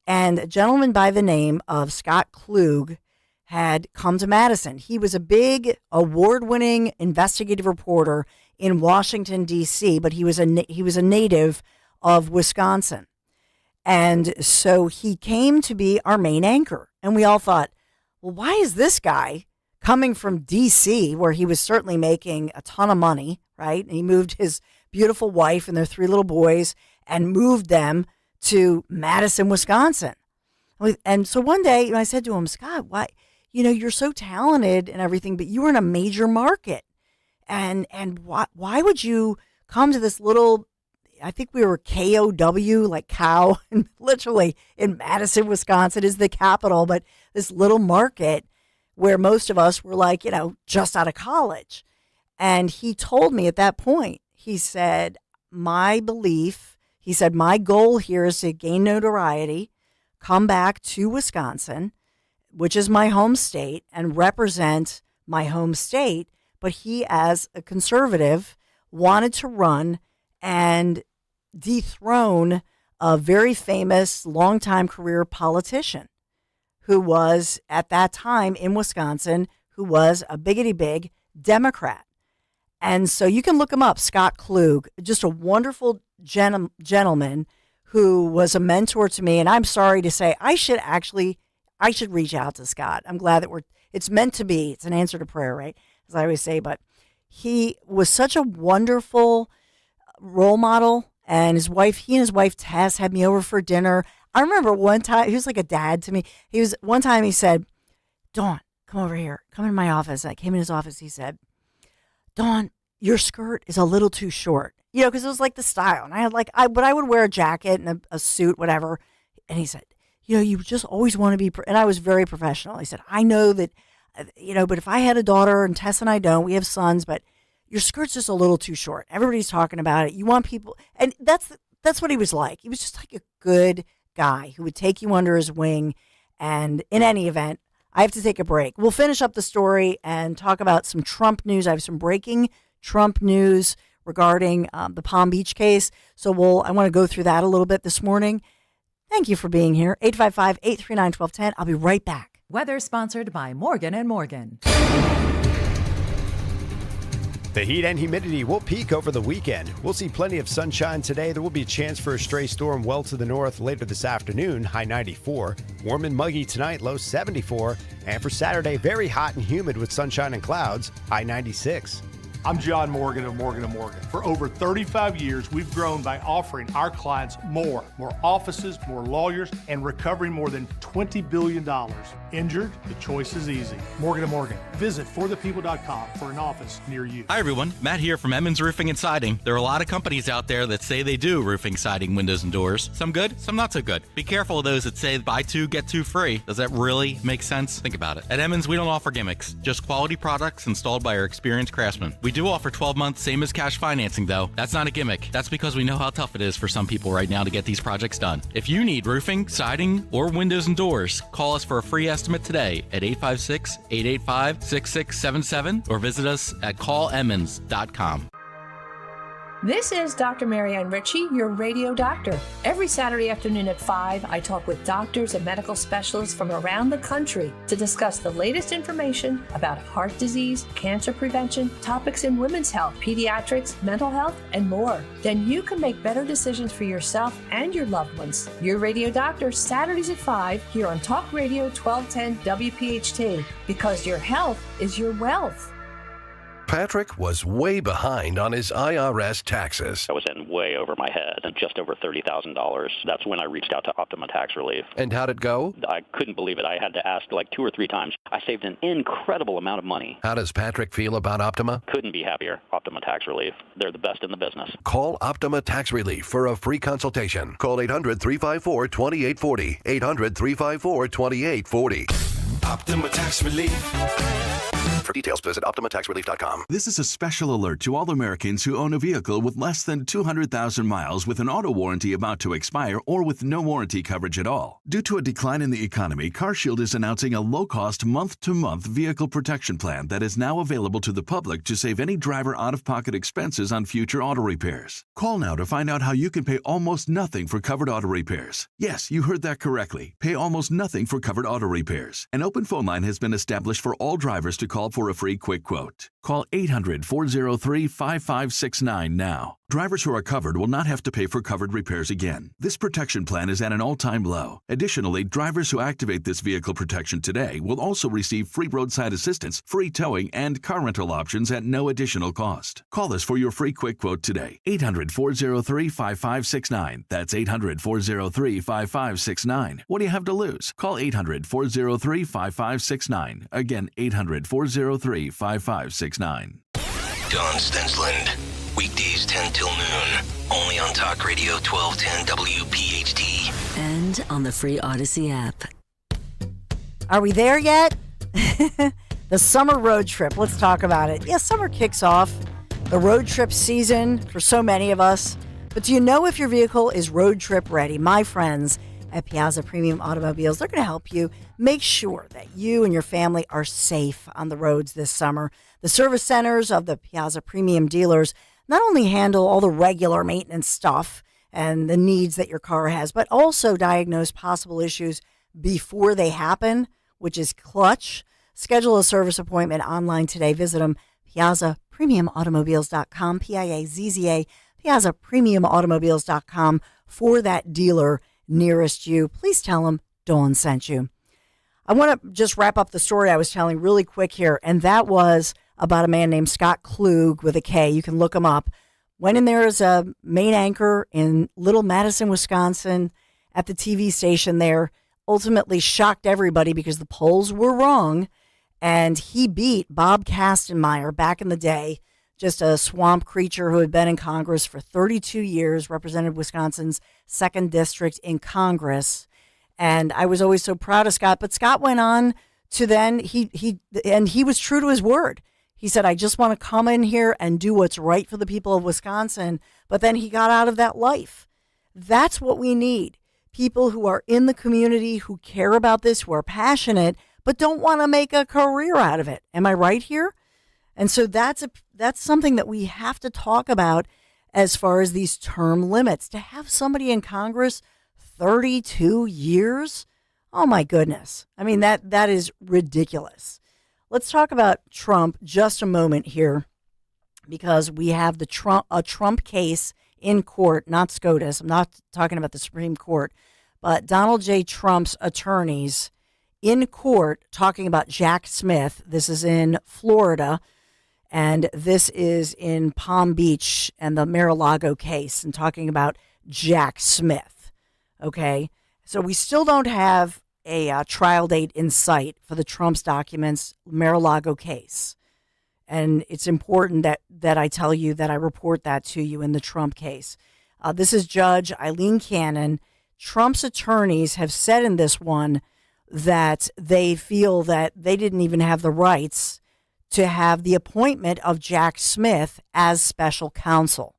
And a gentleman by the name of Scott Klug had come to Madison. He was a big award-winning investigative reporter in Washington, D.C., but he was a native of Wisconsin. And so he came to be our main anchor. And we all thought, well, why is this guy coming from D.C., where he was certainly making a ton of money, right? And he moved his beautiful wife and their 3 little boys and moved them to Madison, Wisconsin. And so one day, I said to him, Scott, why, you're so talented and everything, but you were in a major market. And why would you come to this little, I think we were KOW, like cow, and literally in Madison, Wisconsin is the capital, but this little market where most of us were like, just out of college. And he told me at that point, he said, my goal here is to gain notoriety, come back to Wisconsin, which is my home state, and represent my home state. But he, as a conservative, wanted to run and dethrone a very famous longtime career politician who was at that time in Wisconsin, who was a biggity big Democrat. And so you can look him up, Scott Klug, just a wonderful gentleman who was a mentor to me. And I'm sorry to say, I should reach out to Scott. I'm glad that it's meant to be. It's an answer to prayer, right? As I always say, but he was such a wonderful role model. And he and his wife Tess had me over for dinner. I remember one time, he was like a dad to me. One time he said, Dawn, come over here. Come in my office. I came in his office. He said, Dawn, your skirt is a little too short. Because it was like the style. And I had but I would wear a jacket and a suit, whatever. And he said, you just always want to be, and I was very professional. He said, I know that, but if I had a daughter, and Tess and I don't, we have sons, but your skirt's just a little too short. Everybody's talking about it. You want people, and that's what he was like. He was just like a good guy who would take you under his wing. And in any event, I have to take a break. We'll finish up the story and talk about some Trump news. I have some breaking Trump news regarding the Palm Beach case. So I want to go through that a little bit this morning. Thank you for being here. 855-839-1210. I'll be right back. Weather sponsored by Morgan & Morgan. The heat and humidity will peak over the weekend. We'll see plenty of sunshine today. There will be a chance for a stray storm well to the north later this afternoon, high 94. Warm and muggy tonight, low 74. And for Saturday, very hot and humid with sunshine and clouds, high 96. I'm John Morgan of Morgan & Morgan. For over 35 years, we've grown by offering our clients more offices, more lawyers, and recovering more than $20 billion. Injured? The choice is easy. Morgan & Morgan. Visit forthepeople.com for an office near you. Hi, everyone. Matt here from Emmons Roofing and Siding. There are a lot of companies out there that say they do roofing, siding, windows, and doors. Some good, some not so good. Be careful of those that say buy two, get two free. Does that really make sense? Think about it. At Emmons, we don't offer gimmicks, just quality products installed by our experienced craftsmen. We do offer 12-month same as cash financing, though. That's not a gimmick. That's because we know how tough it is for some people right now to get these projects done. If you need roofing, siding, or windows and doors, call us for a free estimate today at 856-885-6677 or visit us at callemmons.com. This is Dr. Marianne Ritchie, your radio doctor. Every Saturday afternoon at 5, I talk with doctors and medical specialists from around the country to discuss the latest information about heart disease, cancer prevention, topics in women's health, pediatrics, mental health, and more. Then you can make better decisions for yourself and your loved ones. Your radio doctor, Saturdays at 5, here on Talk Radio 1210 WPHT, because your health is your wealth. Patrick was way behind on his IRS taxes. I was in way over my head and just over $30,000. That's when I reached out to Optima Tax Relief. And how'd it go? I couldn't believe it. I had to ask like 2 or 3 times. I saved an incredible amount of money. How does Patrick feel about Optima? Couldn't be happier. Optima Tax Relief. They're the best in the business. Call Optima Tax Relief for a free consultation. Call 800-354-2840. 800-354-2840. Optima Tax Relief. For details, visit OptimaTaxRelief.com. This is a special alert to all Americans who own a vehicle with less than 200,000 miles with an auto warranty about to expire or with no warranty coverage at all. Due to a decline in the economy, CarShield is announcing a low-cost month-to-month vehicle protection plan that is now available to the public to save any driver out-of-pocket expenses on future auto repairs. Call now to find out how you can pay almost nothing for covered auto repairs. Yes, you heard that correctly. Pay almost nothing for covered auto repairs. An open phone line has been established for all drivers to call for a free quick quote. Call 800-403-5569 now. Drivers who are covered will not have to pay for covered repairs again. This protection plan is at an all-time low. Additionally, drivers who activate this vehicle protection today will also receive free roadside assistance, free towing, and car rental options at no additional cost. Call us for your free quick quote today. 800-403-5569. That's 800-403-5569. What do you have to lose? Call 800-403-5569. Again, 800-403-5569. Don Stensland. Weekdays 10 till noon. Only on Talk Radio 1210 WPHT. And on the free Odyssey app. Are we there yet? The summer road trip. Let's talk about it. Yeah, summer kicks off. The road trip season for so many of us. But do you know if your vehicle is road trip ready? My friends at Piazza Premium Automobiles, they're going to help you make sure that you and your family are safe on the roads this summer. The service centers of the Piazza Premium dealers not only handle all the regular maintenance stuff and the needs that your car has, but also diagnose possible issues before they happen, which is clutch. Schedule a service appointment online today. Visit them, PiazzaPremiumAutomobiles.com, Piazza, PiazzaPremiumAutomobiles.com for that dealer nearest you. Please tell them Dawn sent you. I want to just wrap up the story I was telling really quick here, and that was about a man named Scott Klug with a K. You can look him up. Went in there as a main anchor in Little Madison, Wisconsin at the TV station there. Ultimately shocked everybody because the polls were wrong. And he beat Bob Kastenmeier back in the day, just a swamp creature who had been in Congress for 32 years, represented Wisconsin's 2nd District in Congress. And I was always so proud of Scott. But Scott went on to then, he was true to his word. He said, I just want to come in here and do what's right for the people of Wisconsin. But then he got out of that life. That's what we need. People who are in the community, who care about this, who are passionate, but don't want to make a career out of it. Am I right here? And so that's something that we have to talk about as far as these term limits. To have somebody in Congress 32 years? Oh, my goodness. I mean, that is ridiculous. Let's talk about Trump just a moment here, because we have a Trump case in court, not SCOTUS. I'm not talking about the Supreme Court, but Donald J. Trump's attorneys in court talking about Jack Smith. This is in Florida, and this is in Palm Beach and the Mar-a-Lago case, and talking about Jack Smith. Okay, so we still don't have a trial date in sight for the Trump's documents Mar-a-Lago case. And it's important that I tell you that I report that to you in the Trump case. This is Judge Eileen Cannon. Trump's attorneys have said in this one that they feel that they didn't even have the rights to have the appointment of Jack Smith as special counsel.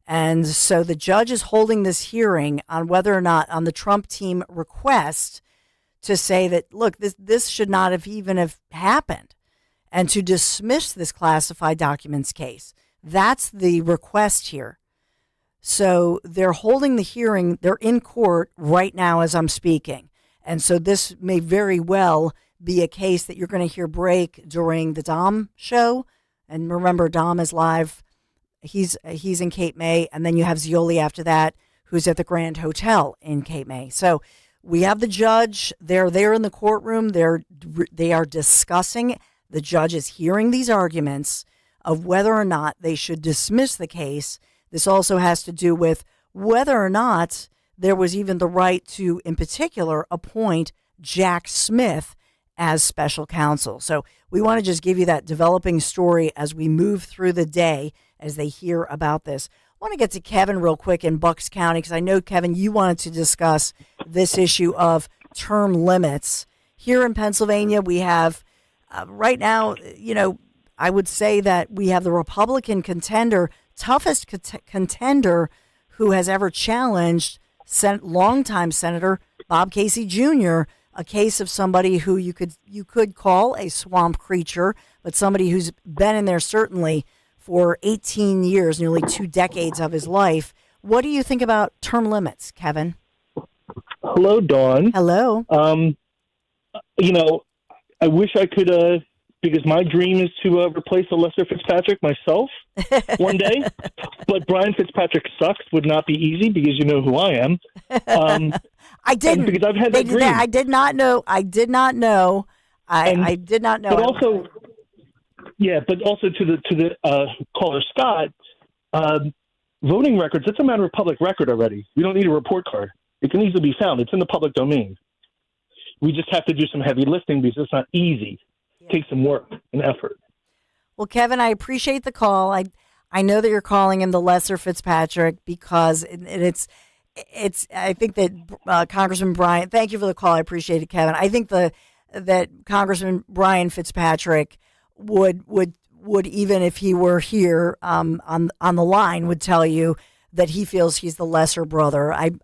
And so the judge is holding this hearing on whether or not, on the Trump team request, to say that, look, this should not have even have happened, and to dismiss this classified documents case. That's the request here. So they're holding the hearing. They're in court right now as I'm speaking. And so this may very well be a case that you're going to hear break during the Dom show. And remember, Dom is live. He's in Cape May. And then you have Zioli after that, who's at the Grand Hotel in Cape May. So we have the judge. They're there in the courtroom. They are discussing. The judge is hearing these arguments of whether or not they should dismiss the case. This also has to do with whether or not there was even the right to, in particular, appoint Jack Smith as special counsel. So we want to just give you that developing story as we move through the day as they hear about this. I want to get to Kevin real quick in Bucks County, because I know, Kevin, you wanted to discuss this issue of term limits. Here in Pennsylvania, we have right now, I would say that we have the Republican contender, toughest contender who has ever challenged longtime Senator Bob Casey Jr., a case of somebody who you could call a swamp creature, but somebody who's been in there certainly for 18 years, nearly 2 decades of his life. What do you think about term limits, Kevin? Hello, Dawn. Hello. I wish I could because my dream is to replace a Lester Fitzpatrick myself one day. But Brian Fitzpatrick sucks would not be easy because you know who I am. I didn't. Because I've had that dream. I did not know. I did not know. I did not know. But also, but also to the caller Scott, voting records, it's a matter of public record already. We don't need a report card. It can easily be found. It's in the public domain. We just have to do some heavy lifting because it's not easy. It takes some work and effort. Well, Kevin, I appreciate the call. I know that you're calling him the Lesser Fitzpatrick because it's. I think that Congressman Brian. Thank you for the call. I appreciate it, Kevin. I think that Congressman Brian Fitzpatrick would even if he were here on the line would tell you that he feels he's the lesser brother. And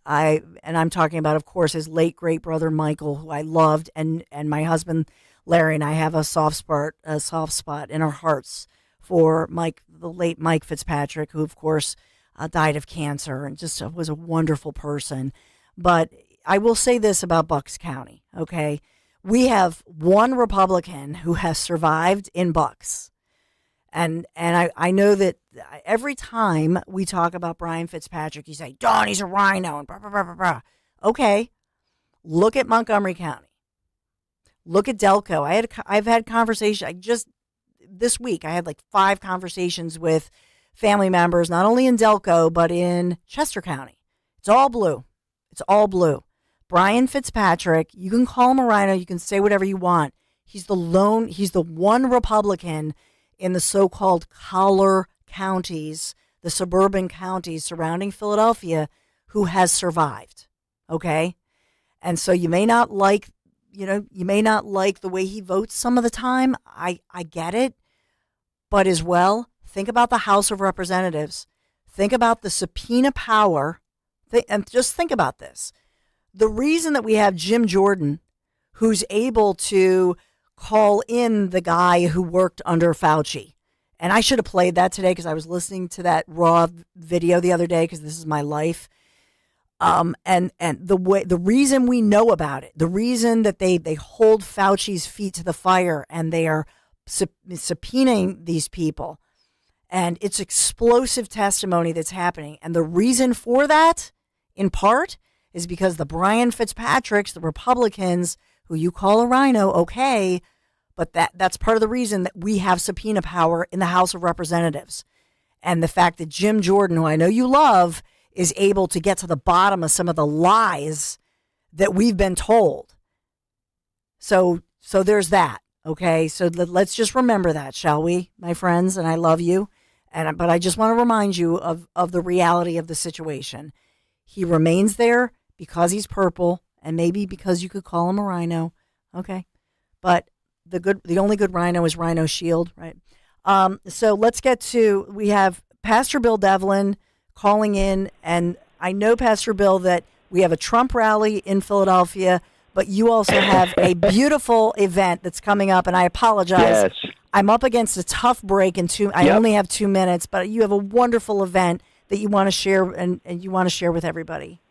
I'm talking about, of course, his late great brother Michael, who I loved, and my husband Larry and I have a soft spot in our hearts for the late Mike Fitzpatrick, who of course died of cancer and just was a wonderful person. But I will say this about Bucks County, okay? We have one Republican who has survived in Bucks. And I know that every time we talk about Brian Fitzpatrick, you say, Don, he's a rhino, and blah, blah, blah, blah, blah. Okay, look at Montgomery County. Look at Delco. I've had conversations, this week, I had like 5 conversations with family members, not only in Delco, but in Chester County. It's all blue. It's all blue. Brian Fitzpatrick, you can call him a rhino, you can say whatever you want. He's the one Republican in the so-called collar counties, the suburban counties surrounding Philadelphia, who has survived. Okay? And so you may not like the way he votes some of the time. I get it. But as well, think about the House of Representatives. Think about the subpoena power. And just think about this. The reason that we have Jim Jordan, who's able to call in the guy who worked under Fauci. And I should have played that today because I was listening to that raw video the other day because this is my life. And the reason we know about it, the reason that they hold Fauci's feet to the fire and they are subpoenaing these people, and it's explosive testimony that's happening. And the reason for that, in part, is because the Brian Fitzpatricks, the Republicans, who you call a rhino, okay, but that's part of the reason that we have subpoena power in the House of Representatives. And the fact that Jim Jordan, who I know you love, is able to get to the bottom of some of the lies that we've been told. So there's that, okay? So let's just remember that, shall we, my friends? And I love you. But I just want to remind you of the reality of the situation. He remains there because he's purple, and maybe because you could call him a rhino, okay? But the only good rhino is Rhino Shield, right? So let's get to, we have Pastor Bill Devlin calling in, and I know, Pastor Bill, that we have a Trump rally in Philadelphia, but you also have a beautiful event that's coming up, and I apologize. Yes. I'm up against a tough break I only have 2 minutes, but you have a wonderful event that you want to share and you want to share with everybody.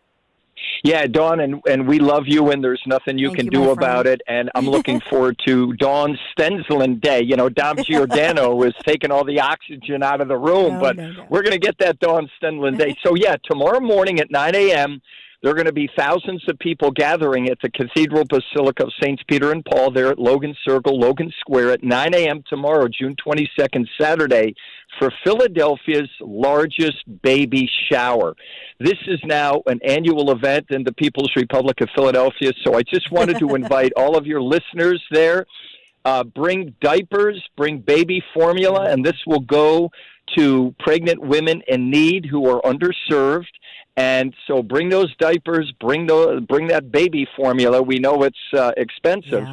Yeah, Dawn, and we love you, and there's nothing you can do about it. And I'm looking forward to Dawn Stensland Day. You know, Dom Giordano is taking all the oxygen out of the room, but we're going to get that Dawn Stensland Day. So, yeah, tomorrow morning at 9 a.m., there are going to be thousands of people gathering at the Cathedral Basilica of Saints Peter and Paul there at Logan Circle, Logan Square at 9 a.m. tomorrow, June 22nd, Saturday, for Philadelphia's largest baby shower. This is now an annual event in the People's Republic of Philadelphia, so I just wanted to invite all of your listeners there. Bring diapers, bring baby formula, and this will go to pregnant women in need who are underserved. And so bring those diapers, bring that baby formula. We know it's expensive,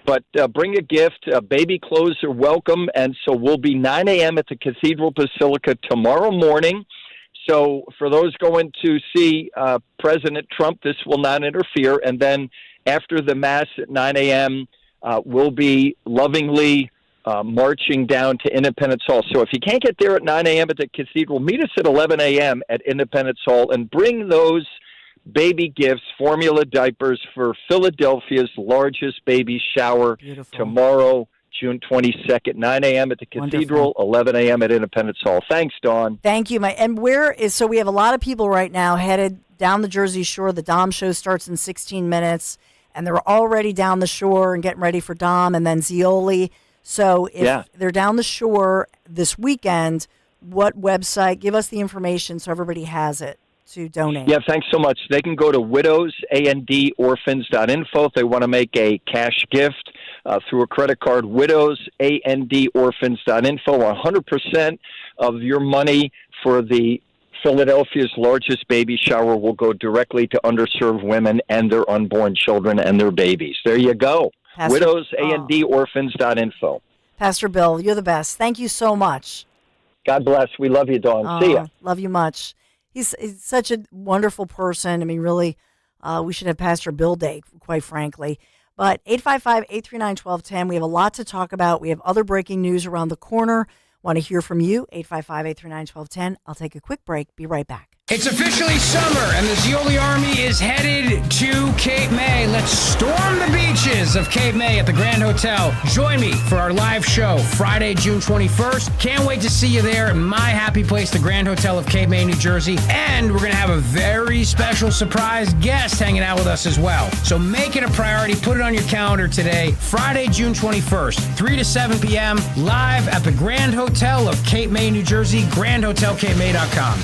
but bring a gift. Baby clothes are welcome. And so we'll be 9 a.m. at the Cathedral Basilica tomorrow morning. So for those going to see President Trump, this will not interfere. And then after the Mass at 9 a.m., we'll be lovingly marching down to Independence Hall. So if you can't get there at 9 a.m. at the Cathedral, meet us at 11 a.m. at Independence Hall and bring those baby gifts, formula diapers, for Philadelphia's largest baby shower tomorrow, June 22nd, 9 a.m. at the Cathedral, 11 a.m. at Independence Hall. Thanks, Dawn. Thank you, Mike. And so we have a lot of people right now headed down the Jersey Shore. The Dom show starts in 16 minutes, and they're already down the shore and getting ready for Dom and then Zioli. So if they're down the shore this weekend, what website? Give us the information so everybody has it to donate. Yeah, thanks so much. They can go to widowsandorphans.info if they want to make a cash gift through a credit card. Widowsandorphans.info. 100% of your money for the Philadelphia's largest baby shower will go directly to underserved women and their unborn children and their babies. There you go. Widowsandorphans.info. Pastor Bill, you're the best. Thank you so much. God bless. We love you, Dawn. See ya. Love you much. He's such a wonderful person. I mean, really, we should have Pastor Bill Day, quite frankly. But 855-839-1210, we have a lot to talk about. We have other breaking news around the corner. Want to hear from you, 855-839-1210. I'll take a quick break. Be right back. It's officially summer, and the Zioli Army is headed to Cape May. Let's storm the beaches of Cape May at the Grand Hotel. Join me for our live show Friday, June 21st. Can't wait to see you there at my happy place, the Grand Hotel of Cape May, New Jersey. And we're going to have a very special surprise guest hanging out with us as well. So make it a priority. Put it on your calendar today. Friday, June 21st, 3 to 7 p.m., live at the Grand Hotel of Cape May, New Jersey, grandhotelcapemay.com.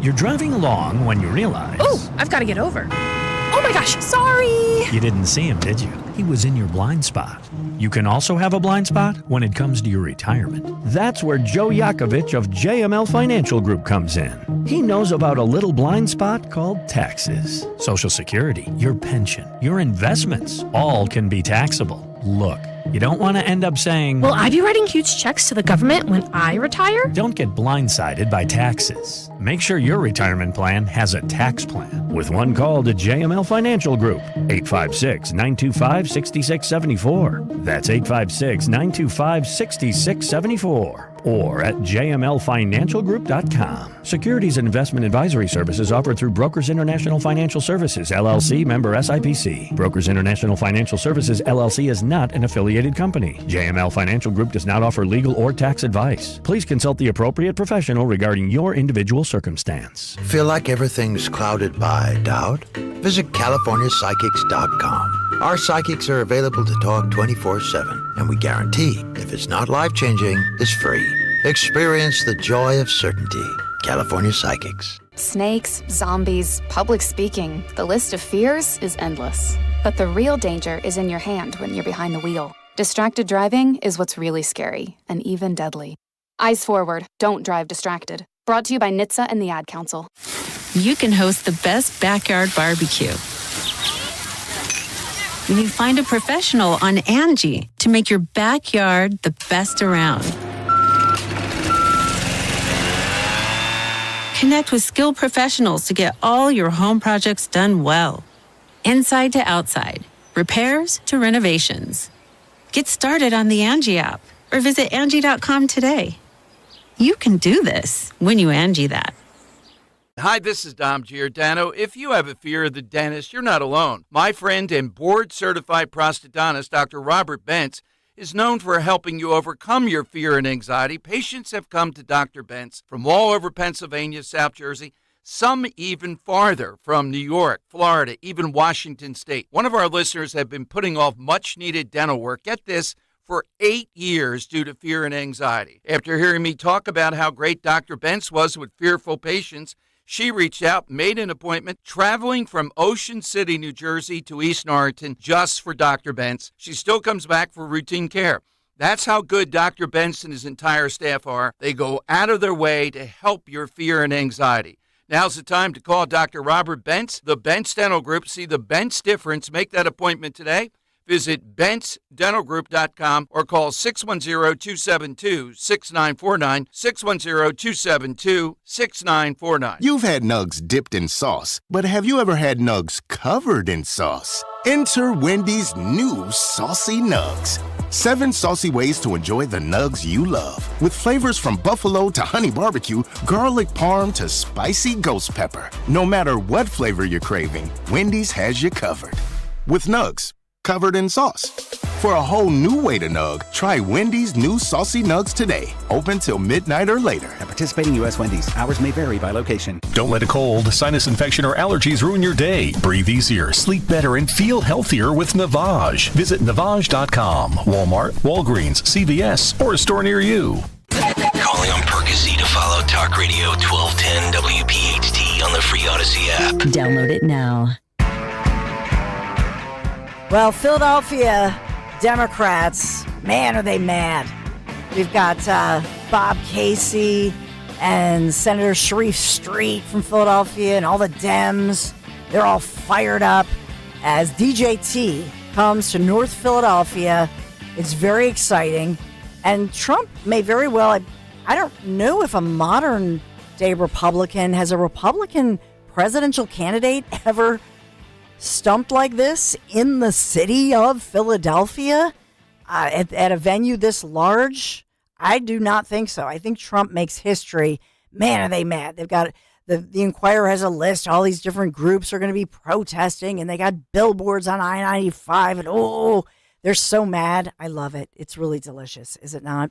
You're driving along when you realize... Oh, I've got to get over. Oh my gosh, sorry! You didn't see him, did you? He was in your blind spot. You can also have a blind spot when it comes to your retirement. That's where Joe Yakovich of JML Financial Group comes in. He knows about a little blind spot called taxes. Social Security, your pension, your investments, all can be taxable. Look, you don't want to end up saying... Will I be writing huge checks to the government when I retire? Don't get blindsided by taxes. Make sure your retirement plan has a tax plan. With one call to JML Financial Group, 856-925-6674. That's 856-925-6674. Or at jmlfinancialgroup.com. Securities and investment advisory services offered through Brokers International Financial Services, LLC, member SIPC. Brokers International Financial Services, LLC is not an affiliated company. JML Financial Group does not offer legal or tax advice. Please consult the appropriate professional regarding your individual circumstance. Feel like everything's clouded by doubt? Visit CaliforniaPsychics.com. Our psychics are available to talk 24/7, and we guarantee if it's not life-changing, it's free. Experience the joy of certainty. California Psychics. Snakes, zombies, public speaking. The list of fears is endless. But the real danger is in your hand when you're behind the wheel. Distracted driving is what's really scary and even deadly. Eyes forward. Don't drive distracted. Brought to you by NHTSA and the Ad Council. You can host the best backyard barbecue when you find a professional on Angie to make your backyard the best around. Connect with skilled professionals to get all your home projects done well. Inside to outside, repairs to renovations. Get started on the Angie app or visit Angie.com today. You can do this when you Angie that. Hi, this is Dom Giordano. If you have a fear of the dentist, you're not alone. My friend and board-certified prosthodontist, Dr. Robert Bentz, is known for helping you overcome your fear and anxiety. Patients have come to Dr. Bentz from all over Pennsylvania, South Jersey, some even farther, from New York, Florida, even Washington State. One of our listeners have been putting off much-needed dental work, get this, for 8 years due to fear and anxiety. After hearing me talk about how great Dr. Bentz was with fearful patients, she reached out, made an appointment, traveling from Ocean City, New Jersey to East Norriton just for Dr. Bentz. She still comes back for routine care. That's how good Dr. Bentz and his entire staff are. They go out of their way to help your fear and anxiety. Now's the time to call Dr. Robert Bentz, the Bentz Dental Group. See the Bentz difference. Make that appointment today. Visit BentzDentalGroup.com or call 610-272-6949, 610-272-6949. You've had nugs dipped in sauce, but have you ever had nugs covered in sauce? Enter Wendy's new Saucy Nugs. 7 saucy ways to enjoy the nugs you love. With flavors from buffalo to honey barbecue, garlic parm to spicy ghost pepper. No matter what flavor you're craving, Wendy's has you covered. With nugs covered in sauce. For a whole new way to nug, try Wendy's new Saucy Nugs today. Open till midnight or later. At participating U.S. Wendy's, hours may vary by location. Don't let a cold, sinus infection, or allergies ruin your day. Breathe easier, sleep better, and feel healthier with Navage. Visit Navage.com. Walmart, Walgreens, CVS, or a store near you. Calling on Percy to follow Talk Radio 1210 WPHT on the free Odyssey app. Download it now. Well, Philadelphia Democrats, man, are they mad. We've got Bob Casey and Senator Sharif Street from Philadelphia and all the Dems. They're all fired up as DJT comes to North Philadelphia. It's very exciting. And Trump may very well, I don't know if a modern day Republican, has a Republican presidential candidate ever stumped like this in the city of Philadelphia at a venue this large? I do not think so. I think Trump makes history. Man, are they mad. They've got, the Inquirer has a list. All these different groups are going to be protesting, and they got billboards on I-95, and they're so mad. I love it. It's really delicious, is it not?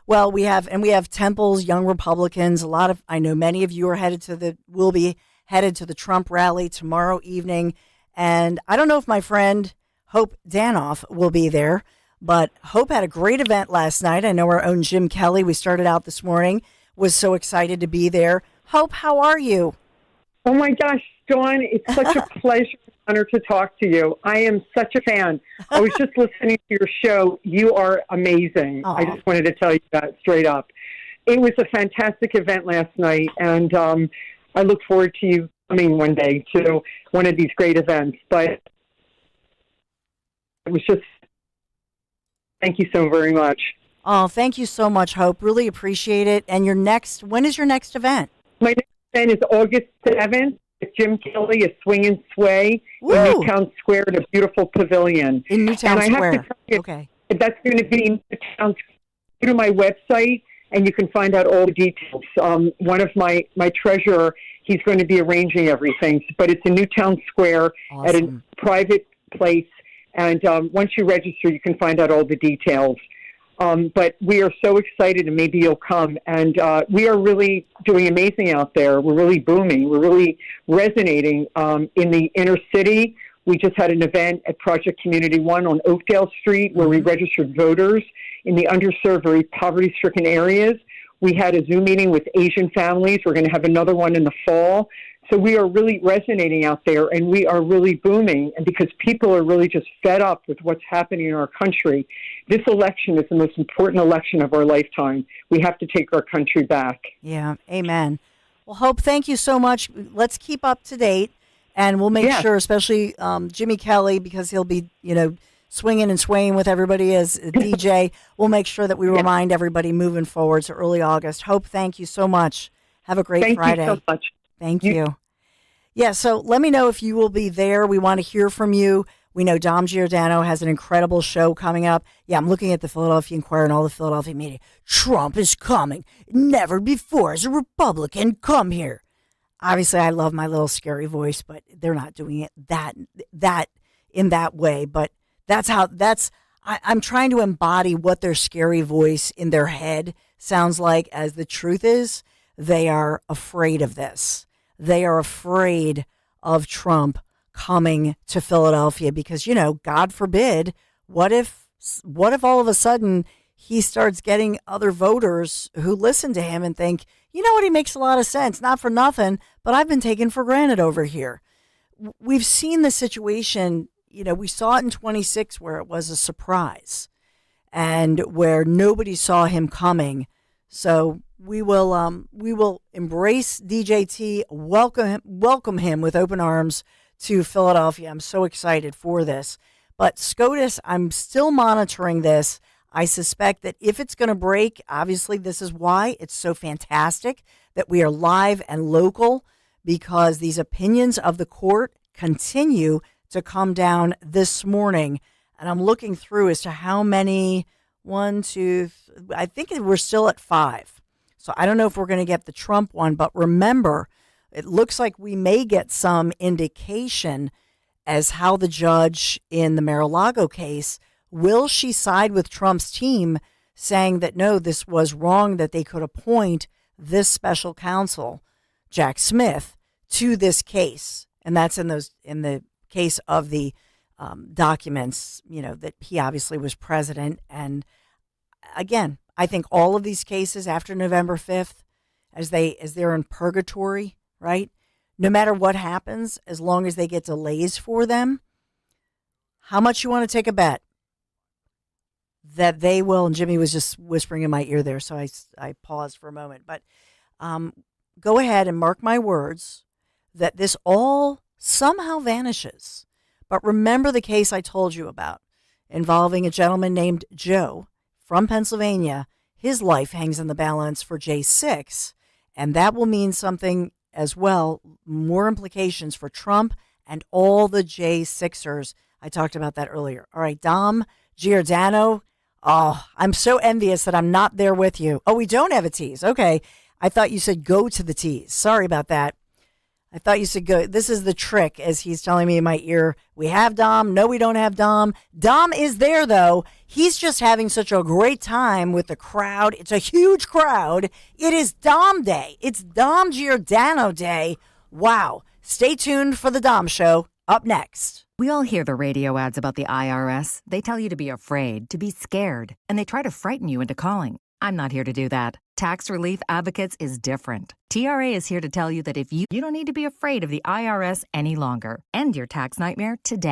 Well, we have Temple's Young Republicans. I know many of you will be headed to the Trump rally tomorrow evening. And I don't know if my friend Hope Danoff will be there, but Hope had a great event last night. I know our own Jim Kelly, we started out this morning, was so excited to be there. Hope, how are you? Oh my gosh, Dawn, it's such a pleasure. Honor to talk to you. I am such a fan. I was just listening to your show. You are amazing. Aww. I just wanted to tell you that straight up. It was a fantastic event last night, and I look forward to you coming one day to one of these great events. But it was just, thank you so very much. Oh, thank you so much, Hope. Really appreciate it. And when is your next event? My next event is August 7th. Jim Kelly, a swing and sway Woo! in Newtown Square at a beautiful pavilion. In Newtown and Square. I have to tell you, okay. That's going to be in Newtown Square. Go to my website and you can find out all the details. One of my treasurer, he's going to be arranging everything, but it's in Newtown Square at a private place. And once you register, you can find out all the details. But we are so excited, and maybe you'll come. And we are really doing amazing out there. We're really booming. We're really resonating in the inner city. We just had an event at Project Community One on Oakdale Street where we registered voters in the underserved, very poverty-stricken areas. We had a Zoom meeting with Asian families. We're going to have another one in the fall. So we are really resonating out there, and we are really booming. And because people are really just fed up with what's happening in our country, this election is the most important election of our lifetime. We have to take our country back. Yeah, amen. Well, Hope, thank you so much. Let's keep up to date, and we'll make sure, especially Jimmy Kelly, because he'll be, swinging and swaying with everybody as a DJ. We'll make sure that we remind everybody moving forward. So early August. Hope, thank you so much. Have a great Friday. Thank you so much. Thank you. Yeah, so let me know if you will be there. We want to hear from you. We know Dom Giordano has an incredible show coming up. Yeah, I'm looking at the Philadelphia Inquirer and all the Philadelphia media. Trump is coming. Never before has a Republican come here. Obviously, I love my little scary voice, but they're not doing it that in that way. But I'm trying to embody what their scary voice in their head sounds like, as the truth is, they are afraid of this. They are afraid of Trump coming to Philadelphia because, God forbid, what if all of a sudden he starts getting other voters who listen to him and think, you know what, he makes a lot of sense, not for nothing, but I've been taken for granted over here. We've seen the situation, we saw it in 26 where it was a surprise and where nobody saw him coming. So we will embrace DJT, welcome him with open arms to Philadelphia. I'm so excited for this. But SCOTUS, I'm still monitoring this. I suspect that if it's going to break, obviously this is why it's so fantastic that we are live and local, because these opinions of the court continue to come down this morning. And I'm looking through as to how many, I think we're still at 5. So I don't know if we're going to get the Trump one, but remember, it looks like we may get some indication as how the judge in the Mar-a-Lago case Will she side with Trump's team saying that, no, this was wrong, that they could appoint this special counsel, Jack Smith, to this case? And that's in the case of the documents, that he obviously was president. And again, I think all of these cases after November 5th, as they're in purgatory, right? No matter what happens, as long as they get delays for them, how much you want to take a bet that they will? And Jimmy was just whispering in my ear there, so I paused for a moment. But go ahead and mark my words that this all somehow vanishes. But remember the case I told you about involving a gentleman named Joe from Pennsylvania. His life hangs in the balance for J6, and that will mean something as well, more implications for Trump and all the J6ers. I talked about that earlier. All right, Dom Giordano. Oh, I'm so envious that I'm not there with you. Oh, we don't have a tease. Okay. I thought you said go to the tease. Sorry about that. I thought you said go. This is the trick, as he's telling me in my ear. We have Dom. No, we don't have Dom. Dom is there, though. He's just having such a great time with the crowd. It's a huge crowd. It is Dom Day. It's Dom Giordano Day. Wow. Stay tuned for the Dom Show. Up next. We all hear the radio ads about the IRS. They tell you to be afraid, to be scared, and they try to frighten you into calling. I'm not here to do that. Tax Relief Advocates is different. TRA is here to tell you that if you don't need to be afraid of the IRS any longer. End your tax nightmare today.